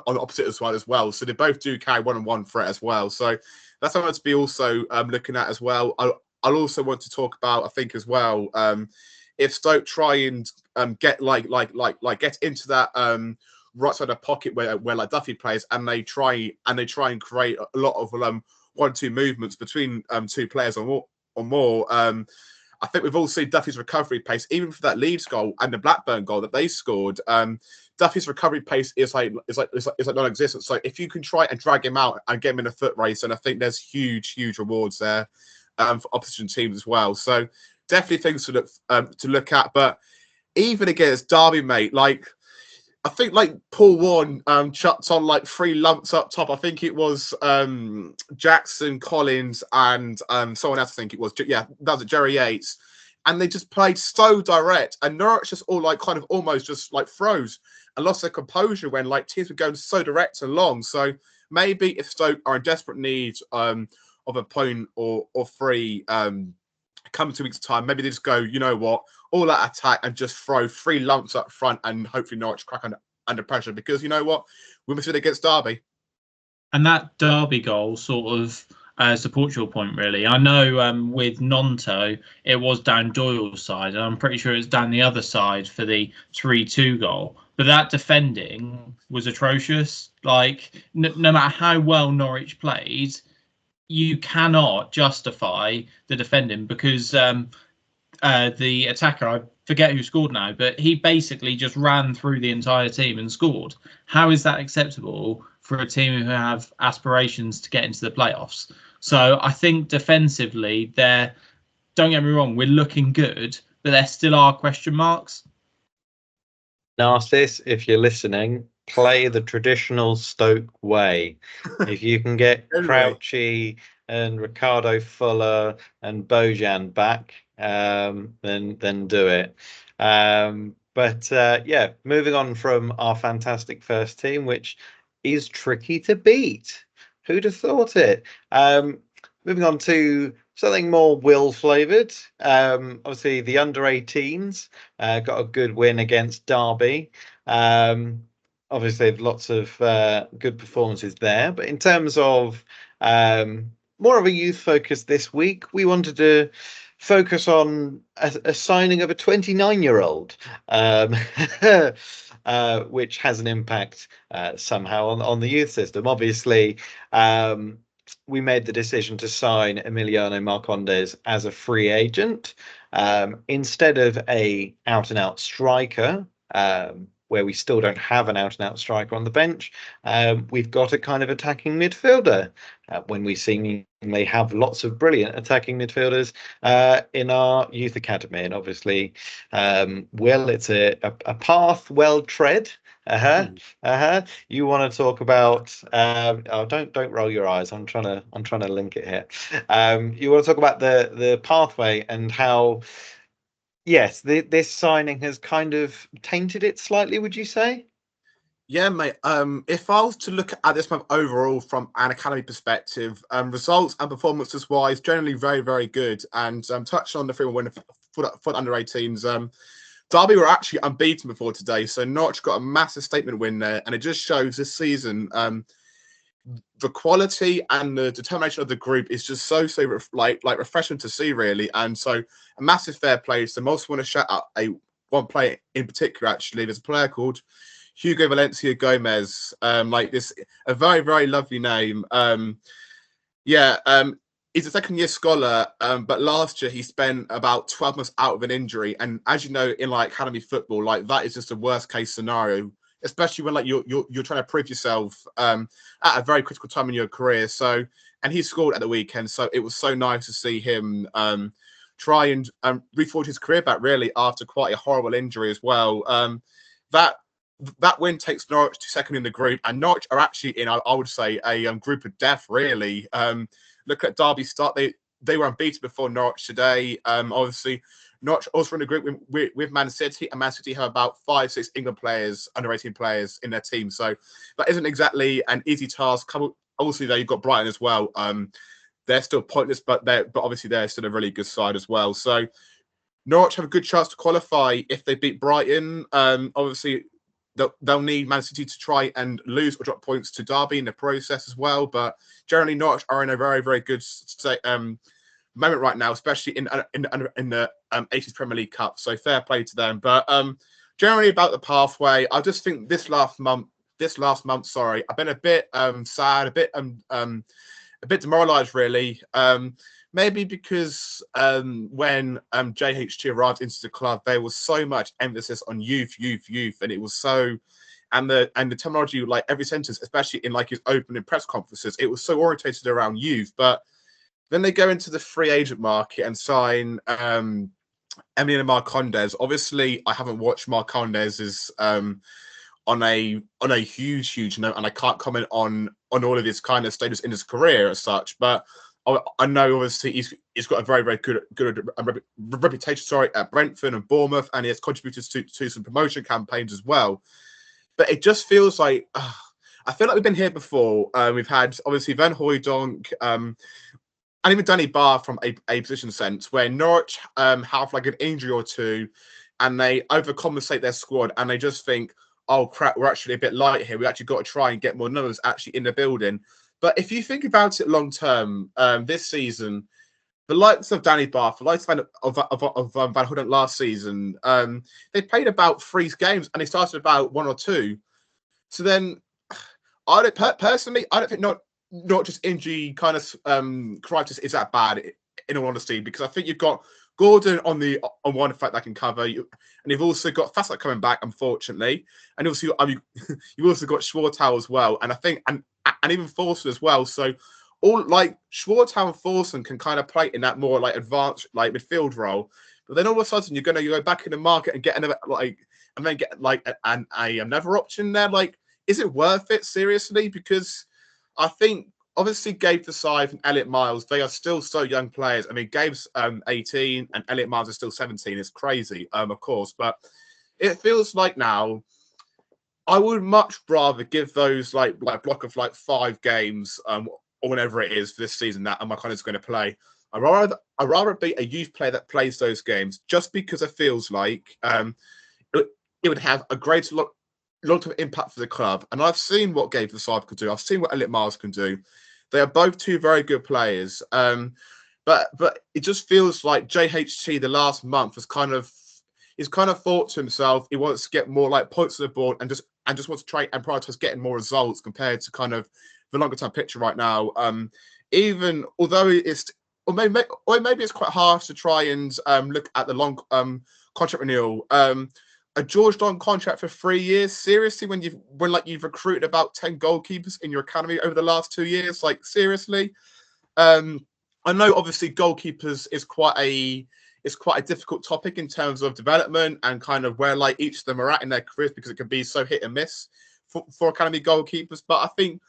opposite side as well. So they both do carry one-on-one threat as well. So that's something to be also looking at as well. I'll also want to talk about, I think as well, if Stoke try and get get into that right side of the pocket where like Duffy plays, and they try and create a lot of 1-2 movements between two players or more. I think we've all seen Duffy's recovery pace, even for that Leeds goal and the Blackburn goal that they scored. Duffy's recovery pace is like non-existent. So if you can try and drag him out and get him in a foot race, and I think there's huge rewards there for opposition teams as well. So definitely things to look at. But even against Derby, mate, like I think like Paul Warren chucked on like 3 lumps up top. I think it was Jackson, Collins, and someone else. I think it was that was Jerry Yates, and they just played so direct. And Norwich just all like kind of almost just like froze and lost their composure when like teams were going so direct and long. So maybe if Stoke are in desperate need of a point or 3 come 2 weeks' time, maybe they just go, you know what, all that attack and just throw 3 lumps up front, and hopefully Norwich crack under pressure, because you know what, we missed it against Derby. And that Derby goal sort of supports your point, really. I know with Nonto, it was down Doyle's side, and I'm pretty sure it's down the other side for the 3-2 goal. But that defending was atrocious. Like, no matter how well Norwich played, you cannot justify the defending, because the attacker, I forget who scored now, but he basically just ran through the entire team and scored. How is that acceptable for a team who have aspirations to get into the playoffs? So I think defensively, don't get me wrong, we're looking good, but there still are question marks. Narcissus, if you're listening, play the traditional Stoke way. If you can get Crouchy and Ricardo Fuller and Bojan back, then do it. But yeah, moving on from our fantastic first team, which is tricky to beat. Who'd have thought it? Moving on to something more Will flavoured. Obviously, the under-18s got a good win against Derby. Obviously, lots of good performances there. But in terms of more of a youth focus this week, we wanted to focus on a signing of a 29-year-old, which has an impact somehow on the youth system. Obviously, we made the decision to sign Emiliano Marcondes as a free agent instead of a out-and-out striker. where we still don't have an out-and-out striker on the bench, we've got a kind of attacking midfielder when we seemingly have lots of brilliant attacking midfielders in our youth academy. And obviously, Will, it's a path well tread. You want to talk about? Oh, don't roll your eyes. I'm trying to link it here. You want to talk about the pathway and how, yes, this signing has kind of tainted it slightly. Would you say? Yeah, mate. If I was to look at this month overall from an academy perspective, results and performances wise, generally very, very good. And touching on the 3-1 win for the under 18s, Derby were actually unbeaten before today, so Norwich got a massive statement win there, and it just shows this season the quality and the determination of the group is just so refreshing to see, really. And so a massive fair play. So I also want to shout out one player in particular. Actually, there's a player called Hugo Valencia Gomez. A very, very lovely name. He's a second-year scholar, but last year he spent about 12 months out of an injury. And as you know, in academy football, that is just a worst-case scenario, especially when you're trying to prove yourself at a very critical time in your career. So, and he scored at the weekend, so it was so nice to see him try and reforge his career back, really, after quite a horrible injury as well. That win takes Norwich to second in the group, and Norwich are actually in, I would say, a group of death, really. Look at Derby's start; they were unbeaten before Norwich today. Obviously, Norwich also in a group with Man City, and Man City have about 5-6 England players, under 18 players in their team. So that isn't exactly an easy task. Obviously, there you've got Brighton as well. They're still pointless, but obviously they're still a really good side as well. So Norwich have a good chance to qualify if they beat Brighton. Obviously, they'll need Man City to try and lose or drop points to Derby in the process as well. But generally, Norwich are in a very, very good moment right now, especially in the 80s Premier League Cup. So fair play to them. But generally about the pathway, I just think this last month, I've been a bit sad, a bit demoralised, really. Maybe because when JHT arrived into the club, there was so much emphasis on youth, and it was so, and the terminology, every sentence, especially in his opening press conferences, it was so orientated around youth. But then they go into the free agent market and sign Emiliano Marcondes. Obviously, I haven't watched Marcondes's on a huge note, and I can't comment on all of his kind of status in his career as such, but I know obviously he's got a very, very good reputation, at Brentford and Bournemouth, and he has contributed to some promotion campaigns as well. But it just feels like I feel like we've been here before. We've had obviously Van Hooijdonk, and even Danny Barr from a position sense, where Norwich have an injury or two, and they overcompensate their squad, and they just think, oh crap, we're actually a bit light here. We actually got to try and get more numbers actually in the building. But if you think about it long term, this season, the likes of Danny Barr, the likes of Van Hooijdonk last season, they played about 3 games and they started about 1 or 2. So then, I don't think not just injury kind of crisis is that bad, in all honesty, because I think you've got Gordon on one fact that can cover you, and you've also got Fassett coming back, unfortunately, and also you've also got Schwartau as well, and I think and even Forson as well. So all Schwartau and Forson can kind of play in that more advanced midfield role, but then all of a sudden you're going to go back in the market and get another and then get another option there. Is it worth it seriously? Because I think obviously Gabe Forsyth and Elliot Miles, they are still so young players. I mean, Gabe's 18 and Elliot Miles is still 17. It's crazy, of course, but it feels like now I would much rather give those block of 5 games or whatever it is for this season that Marcondes is going to play. I'd rather be a youth player that plays those games, just because it feels like it would have a greater long-term impact for the club. And I've seen what Gabe Forsyth can do. I've seen what Elliot Miles can do. They are both 2 very good players. But it just feels like JHT the last month has kind of thought to himself he wants to get more points on the board and just wants to try and prioritize getting more results compared to kind of the longer term picture right now. Even although maybe it's quite harsh to try and look at the long contract renewal. a George Long contract for 3 years, seriously, when you've recruited about 10 goalkeepers in your academy over the last 2 years, like seriously. I know obviously goalkeepers is quite a difficult topic in terms of development and kind of where like each of them are at in their careers, because it can be so hit and miss for academy goalkeepers. But I think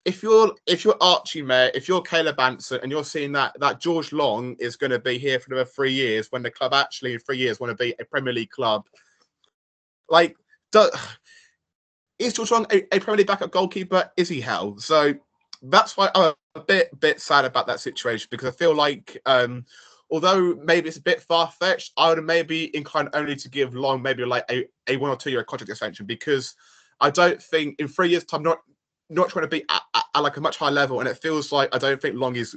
if you're Archie Mayer, if you're Caleb Anson, and you're seeing that George Long is going to be here for another 3 years, when the club actually in 3 years want to be a Premier League club, like, is George Long a Premier League backup goalkeeper? Is he hell? So that's why I'm a bit sad about that situation, because I feel like although maybe it's a bit far-fetched, I would maybe inclined only to give Long maybe like a 1 or 2 year contract extension, because I don't think in 3 years' time, not trying to be at like a much higher level, and it feels like I don't think Long is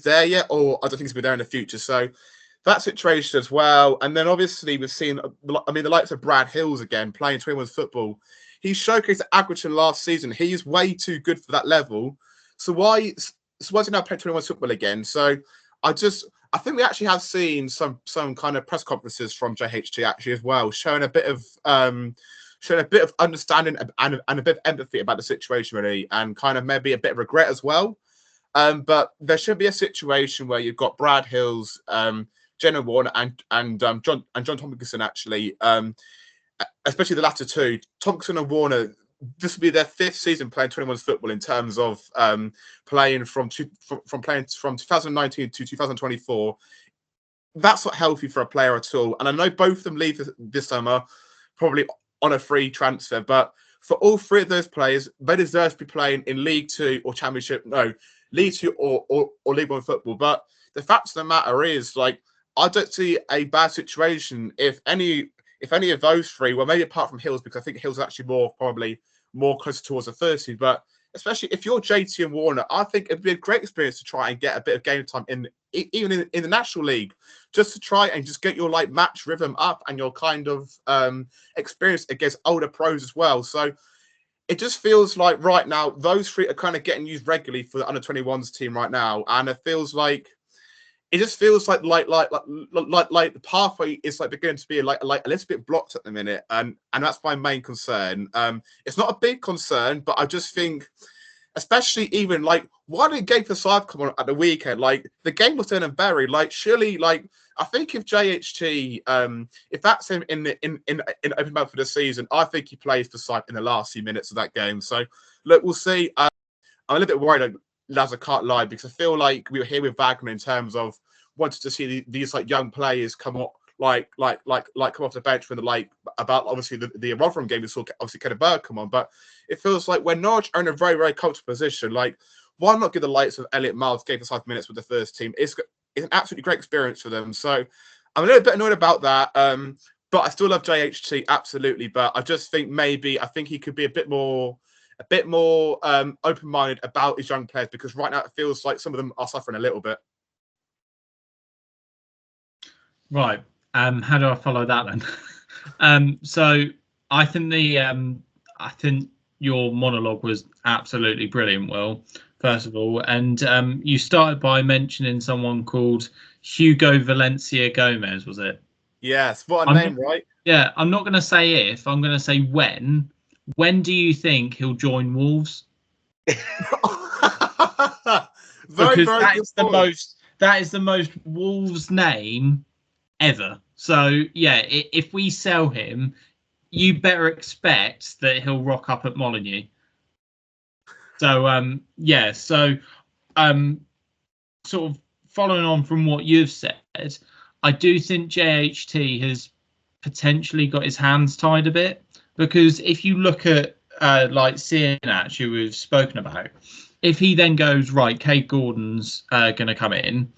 there yet, or I don't think he's be there in the future. So that situation as well. And then obviously we've seen, I mean, the likes of Brad Hills again playing 21 football. He showcased at Accrington last season. He's way too good for that level. So why is he now playing 21 football again? So I think we actually have seen some kind of press conferences from JHT actually as well, showing a bit of understanding and a bit of empathy about the situation really, and kind of maybe a bit of regret as well. But there should be a situation where you've got Brad Hills, Jenna Warner, and John Tompkinson actually, especially the latter two, Tompkinson and Warner. This will be their 5th season playing 21 football in terms of playing from 2019 to 2024. That's not healthy for a player at all. And I know both of them leave this summer, probably on a free transfer. But for all 3 of those players, they deserve to be playing in League 2 or Championship. No, League 2 or League 1 football. But the fact of the matter is, like, I don't see a bad situation if any of those 3, well, maybe apart from Hills, because I think Hills is actually probably more closer towards the 30, but especially if you're JT and Warner, I think it'd be a great experience to try and get a bit of game time even in the National League, just to try and just get your like match rhythm up and your kind of experience against older pros as well. So it just feels like right now those 3 are kind of getting used regularly for the under-21s team right now, and it just feels like the pathway is like beginning to be like a little bit blocked at the minute, and that's my main concern. It's not a big concern, but I just think, especially even like, why did Game for Side come on at the weekend? Like, the game was done and buried. Like, surely, like, I think if JHT, if that's him in open mouth for the season, I think he plays for Side in the last few minutes of that game. So look, we'll see. I'm a little bit worried, Laz, I can't lie, because I feel like we were here with Wagner in terms of wanted to see these like young players come up, like come off the bench when about obviously the Rotherham game. We saw obviously Kenneth Berg come on, but it feels like when Norwich are in a very, very comfortable position, like, why not give the likes of Elliot Miles game for 5 minutes with the first team? It's an absolutely great experience for them. So I'm a little bit annoyed about that. But I still love JHT absolutely. But I just think I think he could be a bit more open-minded about his young players, because right now it feels like some of them are suffering a little bit. Right. How do I follow that then? So I think I think your monologue was absolutely brilliant, Will, first of all. And you started by mentioning someone called Hugo Valencia Gomez, was it? Yes, what a name, right? Yeah, I'm not going to say if, I'm going to say when. When do you think he'll join Wolves? That is the most Wolves name ever. So yeah, if we sell him, you better expect that he'll rock up at Molineux. So sort of following on from what you've said, I do think JHT has potentially got his hands tied a bit, because if you look at like Cianach, who we've spoken about, if he then goes, right, Cade Gordon's going to come in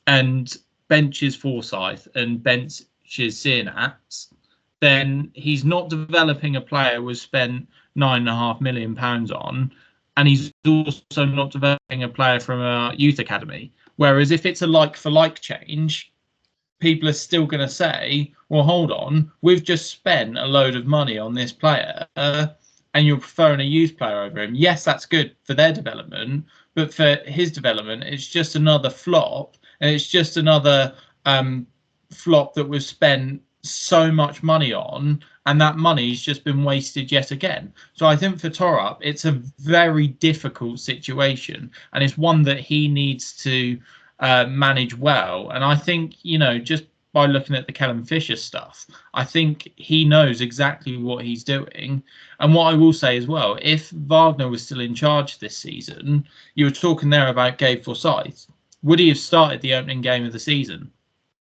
and benches Forsyth and benches Cianach, then he's not developing a player we've spent £9.5 million on, and he's also not developing a player from a youth academy. Whereas if it's a like-for-like change, people are still going to say, well, hold on, we've just spent a load of money on this player and you're preferring a youth player over him. Yes, that's good for their development, but for his development, it's just another flop, and it's just another flop that was spent so much money on, and that money's just been wasted yet again. So I think for Torup, it's a very difficult situation, and it's one that he needs to manage well. And I think, just by looking at the Callum Fisher stuff, I think he knows exactly what he's doing. And what I will say as well, if Wagner was still in charge this season, you were talking there about Gabe Forsyth. Would he have started the opening game of the season?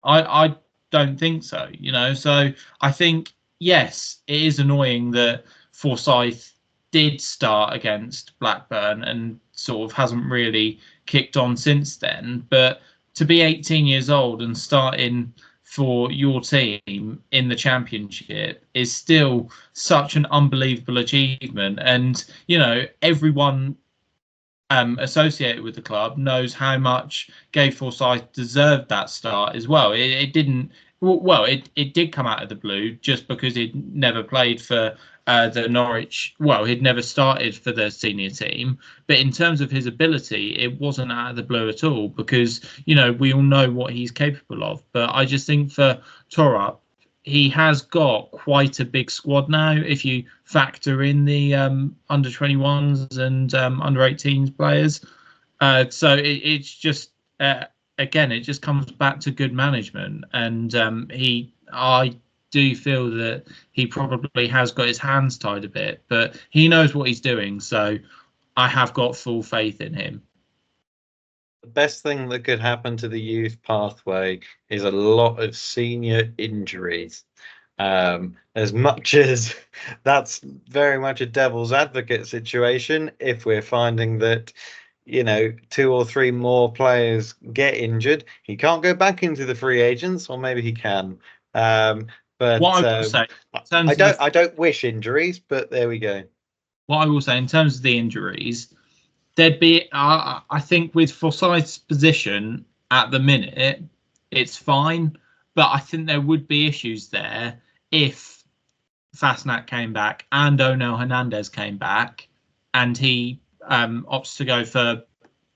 I don't think so, So I think, yes, it is annoying that Forsyth did start against Blackburn and sort of hasn't really kicked on since then. But to be 18 years old and starting for your team in the Championship is still such an unbelievable achievement. And, everyone associated with the club knows how much Gabe Forsyth deserved that start as well. It didn't. Well, it did come out of the blue just because he'd never played for the Norwich. Well, he'd never started for the senior team. But in terms of his ability, it wasn't out of the blue at all because, we all know what he's capable of. But I just think for Torup, he has got quite a big squad now if you factor in the under 21s and under 18s players. So it's just, again, it just comes back to good management. And I do feel that he probably has got his hands tied a bit, but he knows what he's doing. So I have got full faith in him. The best thing that could happen to the youth pathway is a lot of senior injuries. As much as that's very much a devil's advocate situation, if we're finding that, 2 or 3 more players get injured, he can't go back into the free agents, or maybe he can. But what I will say, I don't wish injuries, but there we go. What I will say in terms of the injuries, there'd be, I think, with Forsyth's position at the minute, it's fine. But I think there would be issues there if Fasnacht came back and Onel Hernandez came back and he opts to go for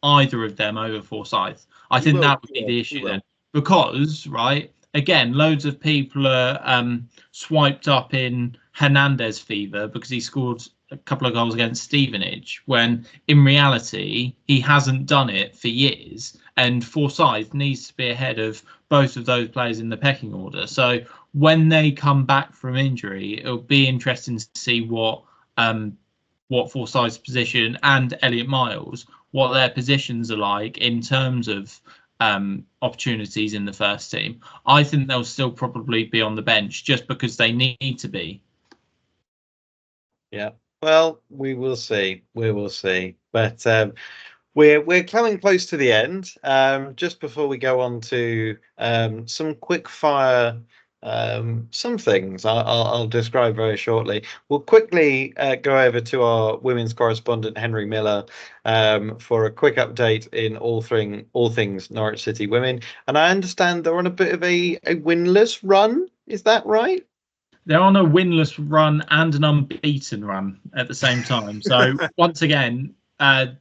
either of them over Forsyth. I think that would be the issue then. Because, right, again, loads of people are swiped up in Hernandez fever because he scored a couple of goals against Stevenage, when in reality he hasn't done it for years, and Forsyth needs to be ahead of both of those players in the pecking order. So when they come back from injury, it'll be interesting to see what Forsyth's position and Elliot Miles, what their positions are like in terms of opportunities in the first team. I think they'll still probably be on the bench just because they need to be. Yeah. Well, we will see. We will see. But we're coming close to the end. Just before we go on to some quick fire, some things I'll describe very shortly. We'll quickly go over to our women's correspondent Henry Miller for a quick update in all things Norwich City women. And I understand they're on a bit of a winless run. Is that right? They're on a winless run and an unbeaten run at the same time. So once again, the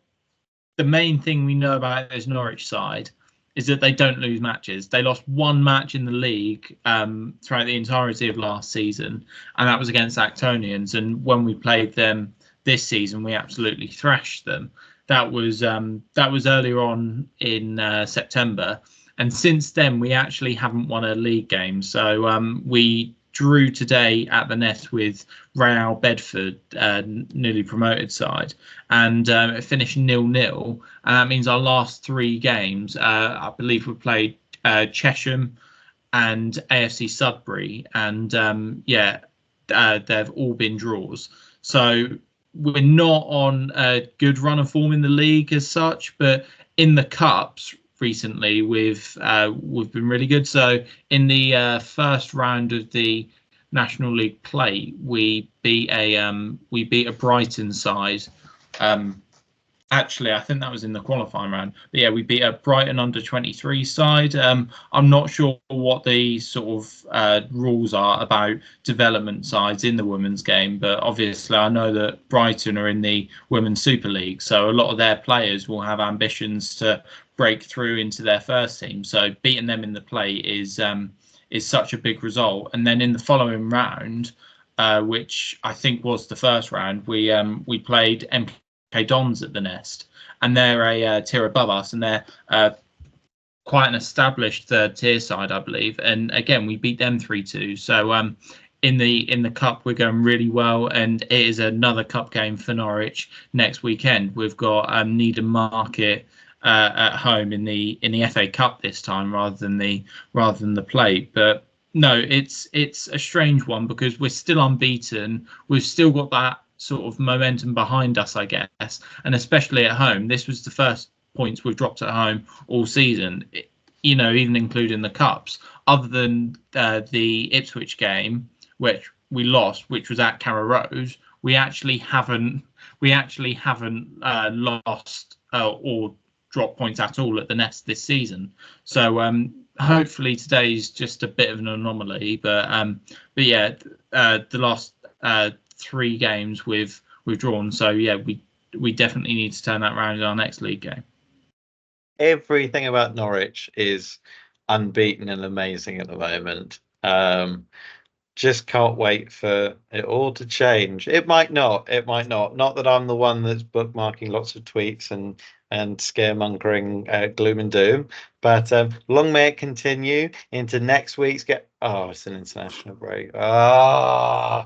main thing we know about this Norwich side is that they don't lose matches. They lost one match in the league throughout the entirety of last season, and that was against Actonians. And when we played them this season, we absolutely thrashed them. That was earlier on in September, and since then we actually haven't won a league game. So we drew today at the Nest with Real Bedford, newly promoted side, and it finished 0-0. And that means our last 3 games, I believe we played Chesham and AFC Sudbury, and they've all been draws. So we're not on a good run of form in the league as such, but in the cups recently we've been really good. So in the first round of the National League play, we beat a Brighton side. Actually, I think that was in the qualifying round. But yeah, we beat a Brighton under 23 side. I'm not sure what the sort of rules are about development sides in the women's game, but obviously I know that Brighton are in the Women's Super League, so a lot of their players will have ambitions to break through into their first team. So beating them in the play is such a big result. And then in the following round, which I think was the first round, we played MK Dons at the Nest, and they're a tier above us, and they're quite an established third tier side, I believe. And again, we beat them 3-2. So in the cup, we're going really well, and it is another cup game for Norwich next weekend. We've got Needham Market at home in the FA Cup this time, rather than the plate. But no, it's a strange one because we're still unbeaten. We've still got that sort of momentum behind us, I guess, and especially at home. This was the first points we've dropped at home all season, even including the cups, other than the Ipswich game, which we lost, which was at Carrow Road. We actually haven't lost or dropped points at all at the Nest this season. So hopefully today's just a bit of an anomaly, but yeah, the last 3 games we've drawn. So yeah, we definitely need to turn that around in our next league game. Everything about Norwich is unbeaten and amazing at the moment. Just can't wait for it all to change. It might not. Not that I'm the one that's bookmarking lots of tweets and scaremongering gloom and doom, but long may it continue into next week's it's an international break. Okay.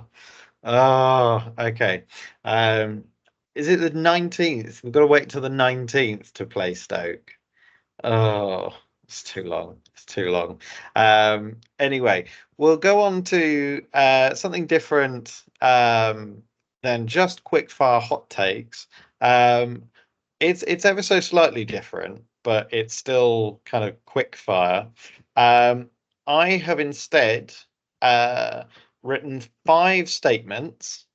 Is it the 19th? We've got to wait till the 19th to play Stoke. Oh, it's too long. Anyway, we'll go on to something different than just quick-fire hot takes. It's ever so slightly different, but it's still kind of quick-fire. I have instead written 5 statements,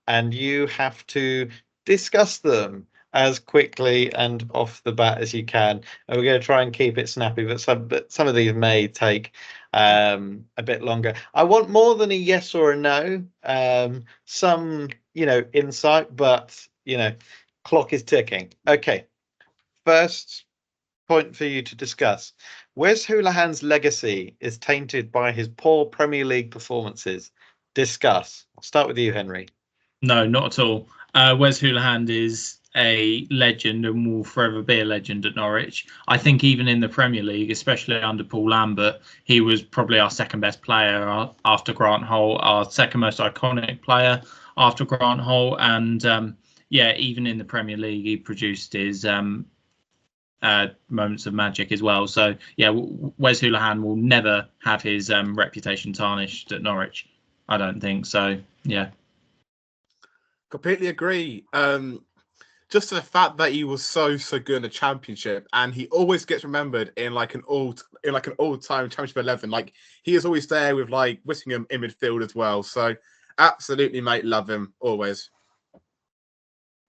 and you have to discuss them as quickly and off the bat as you can. And we're going to try and keep it snappy, but some of these may take a bit longer. I want more than a yes or a no. Some, insight, but clock is ticking. Okay. First point for you to discuss. Wes Hoolahan's legacy is tainted by his poor Premier League performances. Discuss. I'll start with you, Henry. No, not at all. Wes Hoolahan is a legend and will forever be a legend at Norwich. I think even in the Premier League, especially under Paul Lambert, he was probably our second best player after Grant Holt, our second most iconic player after Grant Holt. And even in the Premier League, he produced his moments of magic as well. So yeah, Wes Hoolahan will never have his reputation tarnished at Norwich. I don't think so. Yeah. Completely agree. Just the fact that he was so good in the Championship, and he always gets remembered in like an all-time Championship 11. Like he is always there with like Whittingham in midfield as well. So absolutely, mate, love him always.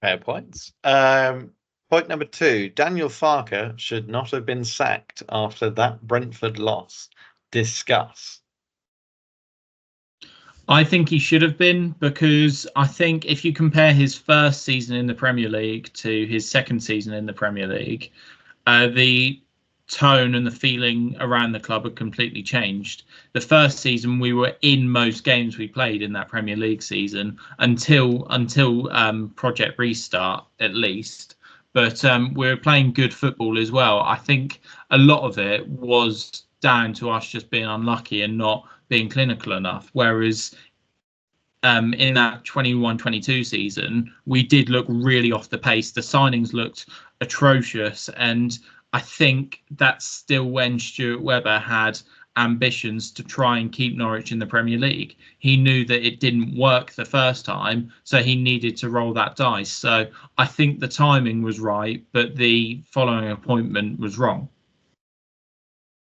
Fair points. Point number 2: Daniel Farke should not have been sacked after that Brentford loss. Discuss. I think he should have been, because I think if you compare his first season in the Premier League to his second season in the Premier League, the tone and the feeling around the club had completely changed. The first season, we were in most games we played in that Premier League season until Project Restart, at least. But we were playing good football as well. I think a lot of it was down to us just being unlucky and not being clinical enough. Whereas in that 21-22 season, we did look really off the pace. The signings looked atrocious. And I think that's still when Stuart Webber had ambitions to try and keep Norwich in the Premier League. He knew that it didn't work the first time, so he needed to roll that dice. So I think the timing was right, but the following appointment was wrong.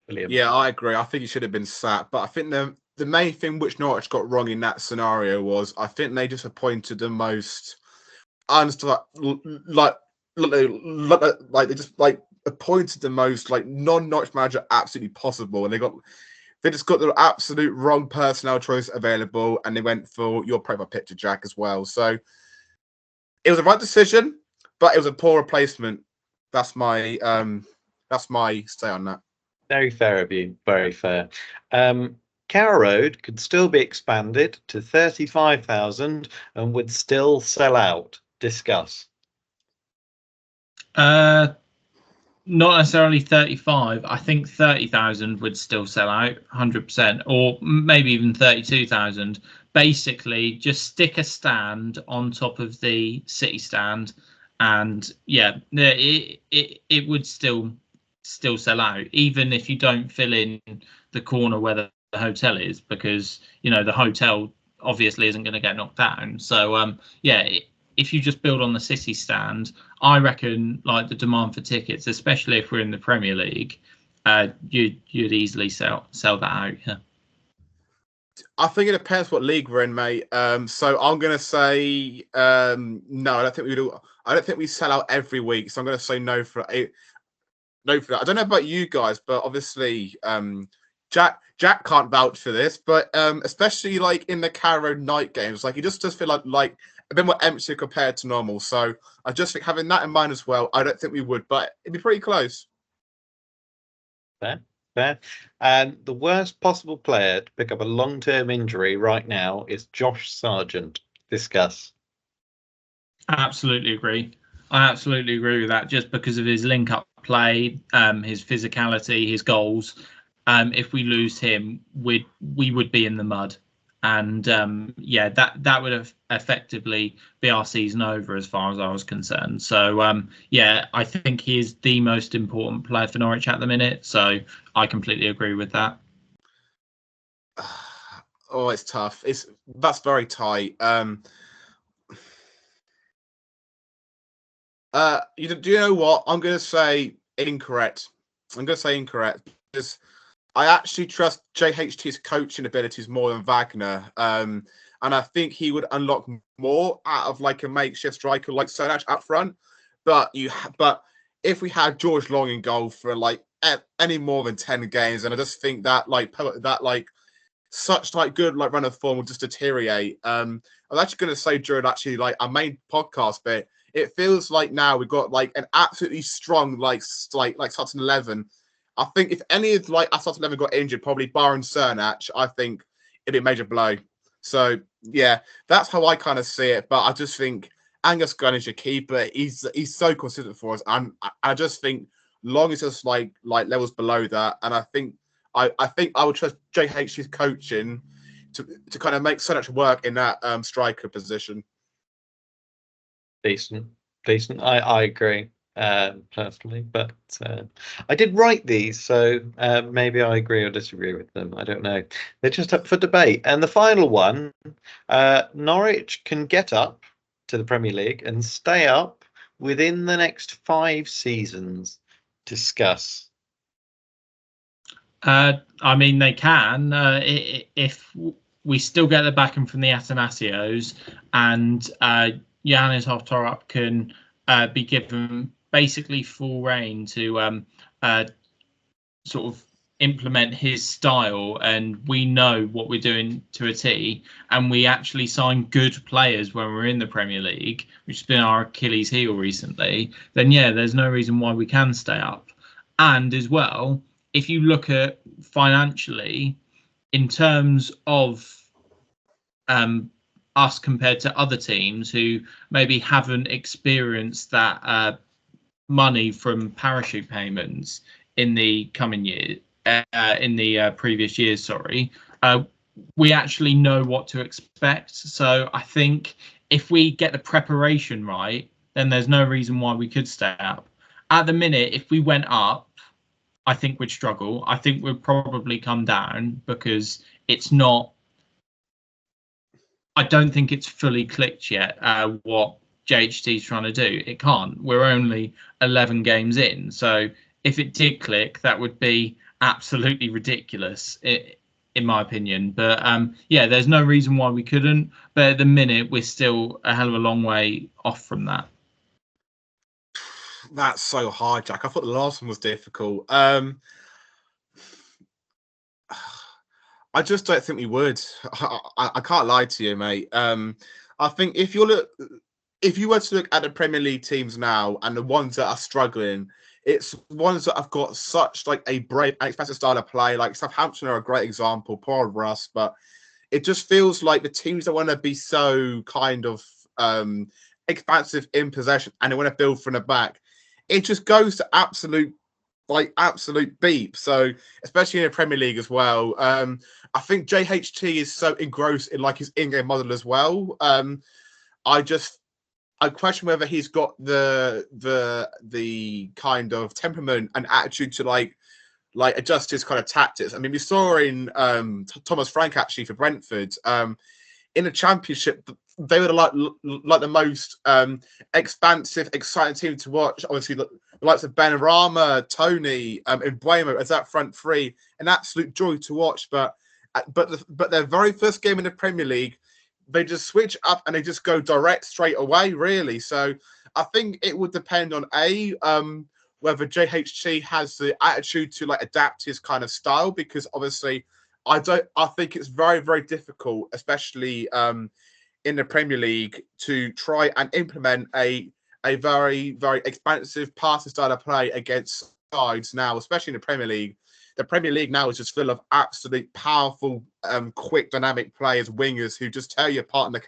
Brilliant. Yeah, I agree. I think he should have been sacked. But I think the main thing which Norwich got wrong in that scenario was I think they just appointed the most they just appointed the most non-Norwich manager absolutely possible, and they just got the absolute wrong personnel choice available, and they went for your profile picture, Jack, as well. So it was the right decision, but it was a poor replacement. That's my say on that. Very fair of you. Very fair. Carrow Road could still be expanded to 35,000 and would still sell out. Discuss. Not necessarily 35. I think 30,000 would still sell out 100%, or maybe even 32,000. Basically, just stick a stand on top of the city stand, and yeah, it would still sell out, even if you don't fill in the corner where the hotel is, because the hotel obviously isn't going to get knocked down. So yeah, if you just build on the city stand, I reckon like the demand for tickets, especially if we're in the Premier League, you'd easily sell that out. Yeah. I think it depends what league we're in, mate. So I'm gonna say no. I don't think we do. I don't think we sell out every week. So I'm gonna say no for it. No for that. I don't know about you guys, but obviously, Jack can't vouch for this. But especially like in the Carrow Road night games, like it just does feel like a bit more empty compared to normal. So I just think having that in mind as well, I don't think we would, but it'd be pretty close. Fair. And the worst possible player to pick up a long-term injury right now is Josh Sargent. Discuss. Absolutely agree. I absolutely agree with that. Just because of his link-up play, his physicality, his goals. If we lose him, we would be in the mud. And yeah, that would effectively be our season over as far as I was concerned. So yeah, I think he is the most important player for Norwich at the minute. So I completely agree with that. Oh, it's tough. That's very tight. Do you know what? I'm going to say incorrect. Because I actually trust JHT's coaching abilities more than Wagner. And I think he would unlock more out of like a makeshift striker like Sonach up front. But if we had George Long in goal for like any more than 10 games, and I just think that such like good like run of form will just deteriorate. I was actually going to say during actually like our main podcast bit, it feels like now we've got like an absolutely strong like starting 11. I think if any of like our starting 11 got injured, probably barring Cernach, I think it'd be a major blow. So yeah, that's how I kind of see it. But I just think Angus Gunn is your keeper. He's so consistent for us, and I just think Long is just like levels below that, and I think I would trust JH's coaching to kind of make so much work in that striker position. Decent. I agree personally, but I did write these, so maybe I agree or disagree with them. I don't know. They're just up for debate. And the final one, Norwich can get up to the Premier League and stay up within the next 5 seasons. Discuss. I mean, they can if we still get the backing from the Atanasios, and Yannis Hoffball can be given basically full reign to sort of implement his style, and we know what we're doing to a T, and we actually sign good players when we're in the Premier League, which has been our Achilles heel recently, then yeah, there's no reason why we can stay up. And as well, if you look at financially, in terms of us compared to other teams who maybe haven't experienced that money from parachute payments in the coming year, in the previous years, sorry, we actually know what to expect. So I think if we get the preparation right, then there's no reason why we could stay up. At the minute, if we went up, I think we'd struggle. I think we'd probably come down because it's not. I don't think it's fully clicked yet what JHT is trying to do. It can't. We're only 11 games in. So if it did click, that would be absolutely ridiculous, in my opinion. But yeah, there's no reason why we couldn't. But at the minute, we're still a hell of a long way off from that. That's so hard, Jack. I thought the last one was difficult. I just don't think we would. I can't lie to you, mate. I think if you were to look at the Premier League teams now and the ones that are struggling, it's ones that have got such like a brave and expensive style of play. Like Southampton are a great example, poor old Russ, but it just feels like the teams that want to be so kind of expansive in possession and they want to build from the back, it just goes to absolute beep. So especially in the Premier League as well. I think JHT is so engrossed in like his in-game model as well. I question whether he's got the kind of temperament and attitude to like adjust his kind of tactics. I mean, we saw in Thomas Frank actually for Brentford in the Championship, they were like the most expansive, exciting team to watch. Obviously, the likes of Benrahma, Tony, and Buemo as that front three, an absolute joy to watch. But their very first game in the Premier League, they just switch up and they just go direct straight away, really. So I think it would depend on whether JHT has the attitude to like adapt his kind of style, because obviously I think it's very, very difficult, especially in the Premier League, to try and implement a very, very expansive passing style of play against sides now, especially in the Premier League. The Premier League now is just full of absolutely powerful, quick, dynamic players, wingers who just tear you apart in the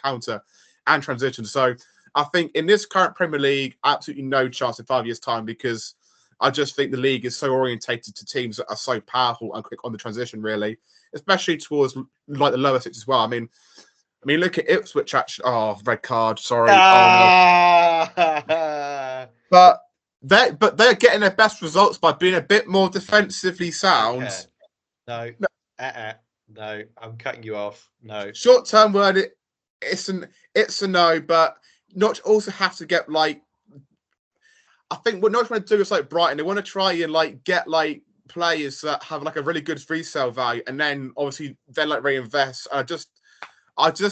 counter and transition. So I think in this current Premier League, absolutely no chance in 5 years' time, because I just think the league is so orientated to teams that are so powerful and quick on the transition, really, especially towards like the lower six as well. I mean, look at Ipswich. Actually, red card. Sorry. But they're getting their best results by being a bit more defensively sound. Okay. No, I'm cutting you off. No. Short-term word, it's a no, but not also have to get like. I think what Norwich want to do is like Brighton. They want to try and like get like players that have like a really good resale value, and then obviously then like reinvest. I just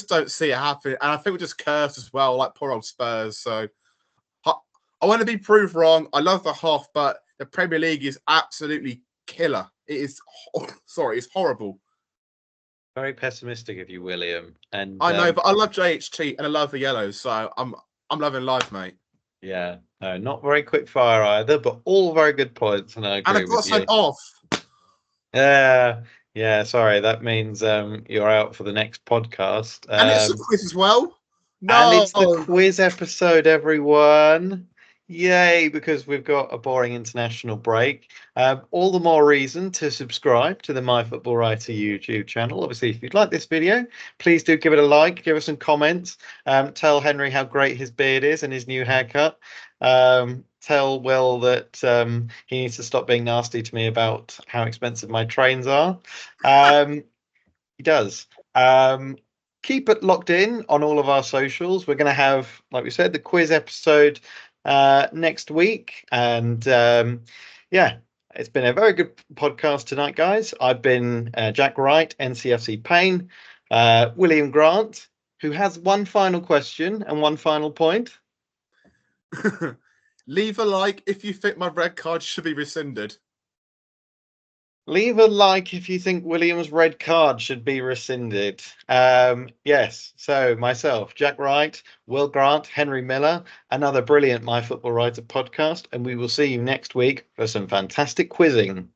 don't see it happen, and I think we're just cursed as well, like poor old Spurs. So I want to be proved wrong. I love the Hoff, but the Premier League is absolutely killer. It is it's horrible. Very pessimistic of you, William. And I know, but I love JHT and I love the Yellows, so I'm loving life, mate. Yeah, no, not very quick fire either, but all very good points, and I agree and I got with sent you. off. Yeah. Sorry, that means you're out for the next podcast. And it's a quiz as well. No. And it's the quiz episode, everyone. Yay, because we've got a boring international break. All the more reason to subscribe to the MyFootballWriter YouTube channel. Obviously, if you'd like this video, please do give it a like, give us some comments. Tell Henry how great his beard is and his new haircut. Tell Will that he needs to stop being nasty to me about how expensive my trains are. He does. Keep it locked in on all of our socials. We're going to have, like we said, the quiz episode next week. And it's been a very good podcast tonight, guys. I've been Jack Wright, NCFC Payne, William Grant, who has one final question and one final point. Leave a like if you think my red card should be rescinded. Leave a like if you think William's red card should be rescinded. Yes, so myself, Jack Wright, Will Grant, Henry Miller, another brilliant My Football Writer podcast, and we will see you next week for some fantastic quizzing.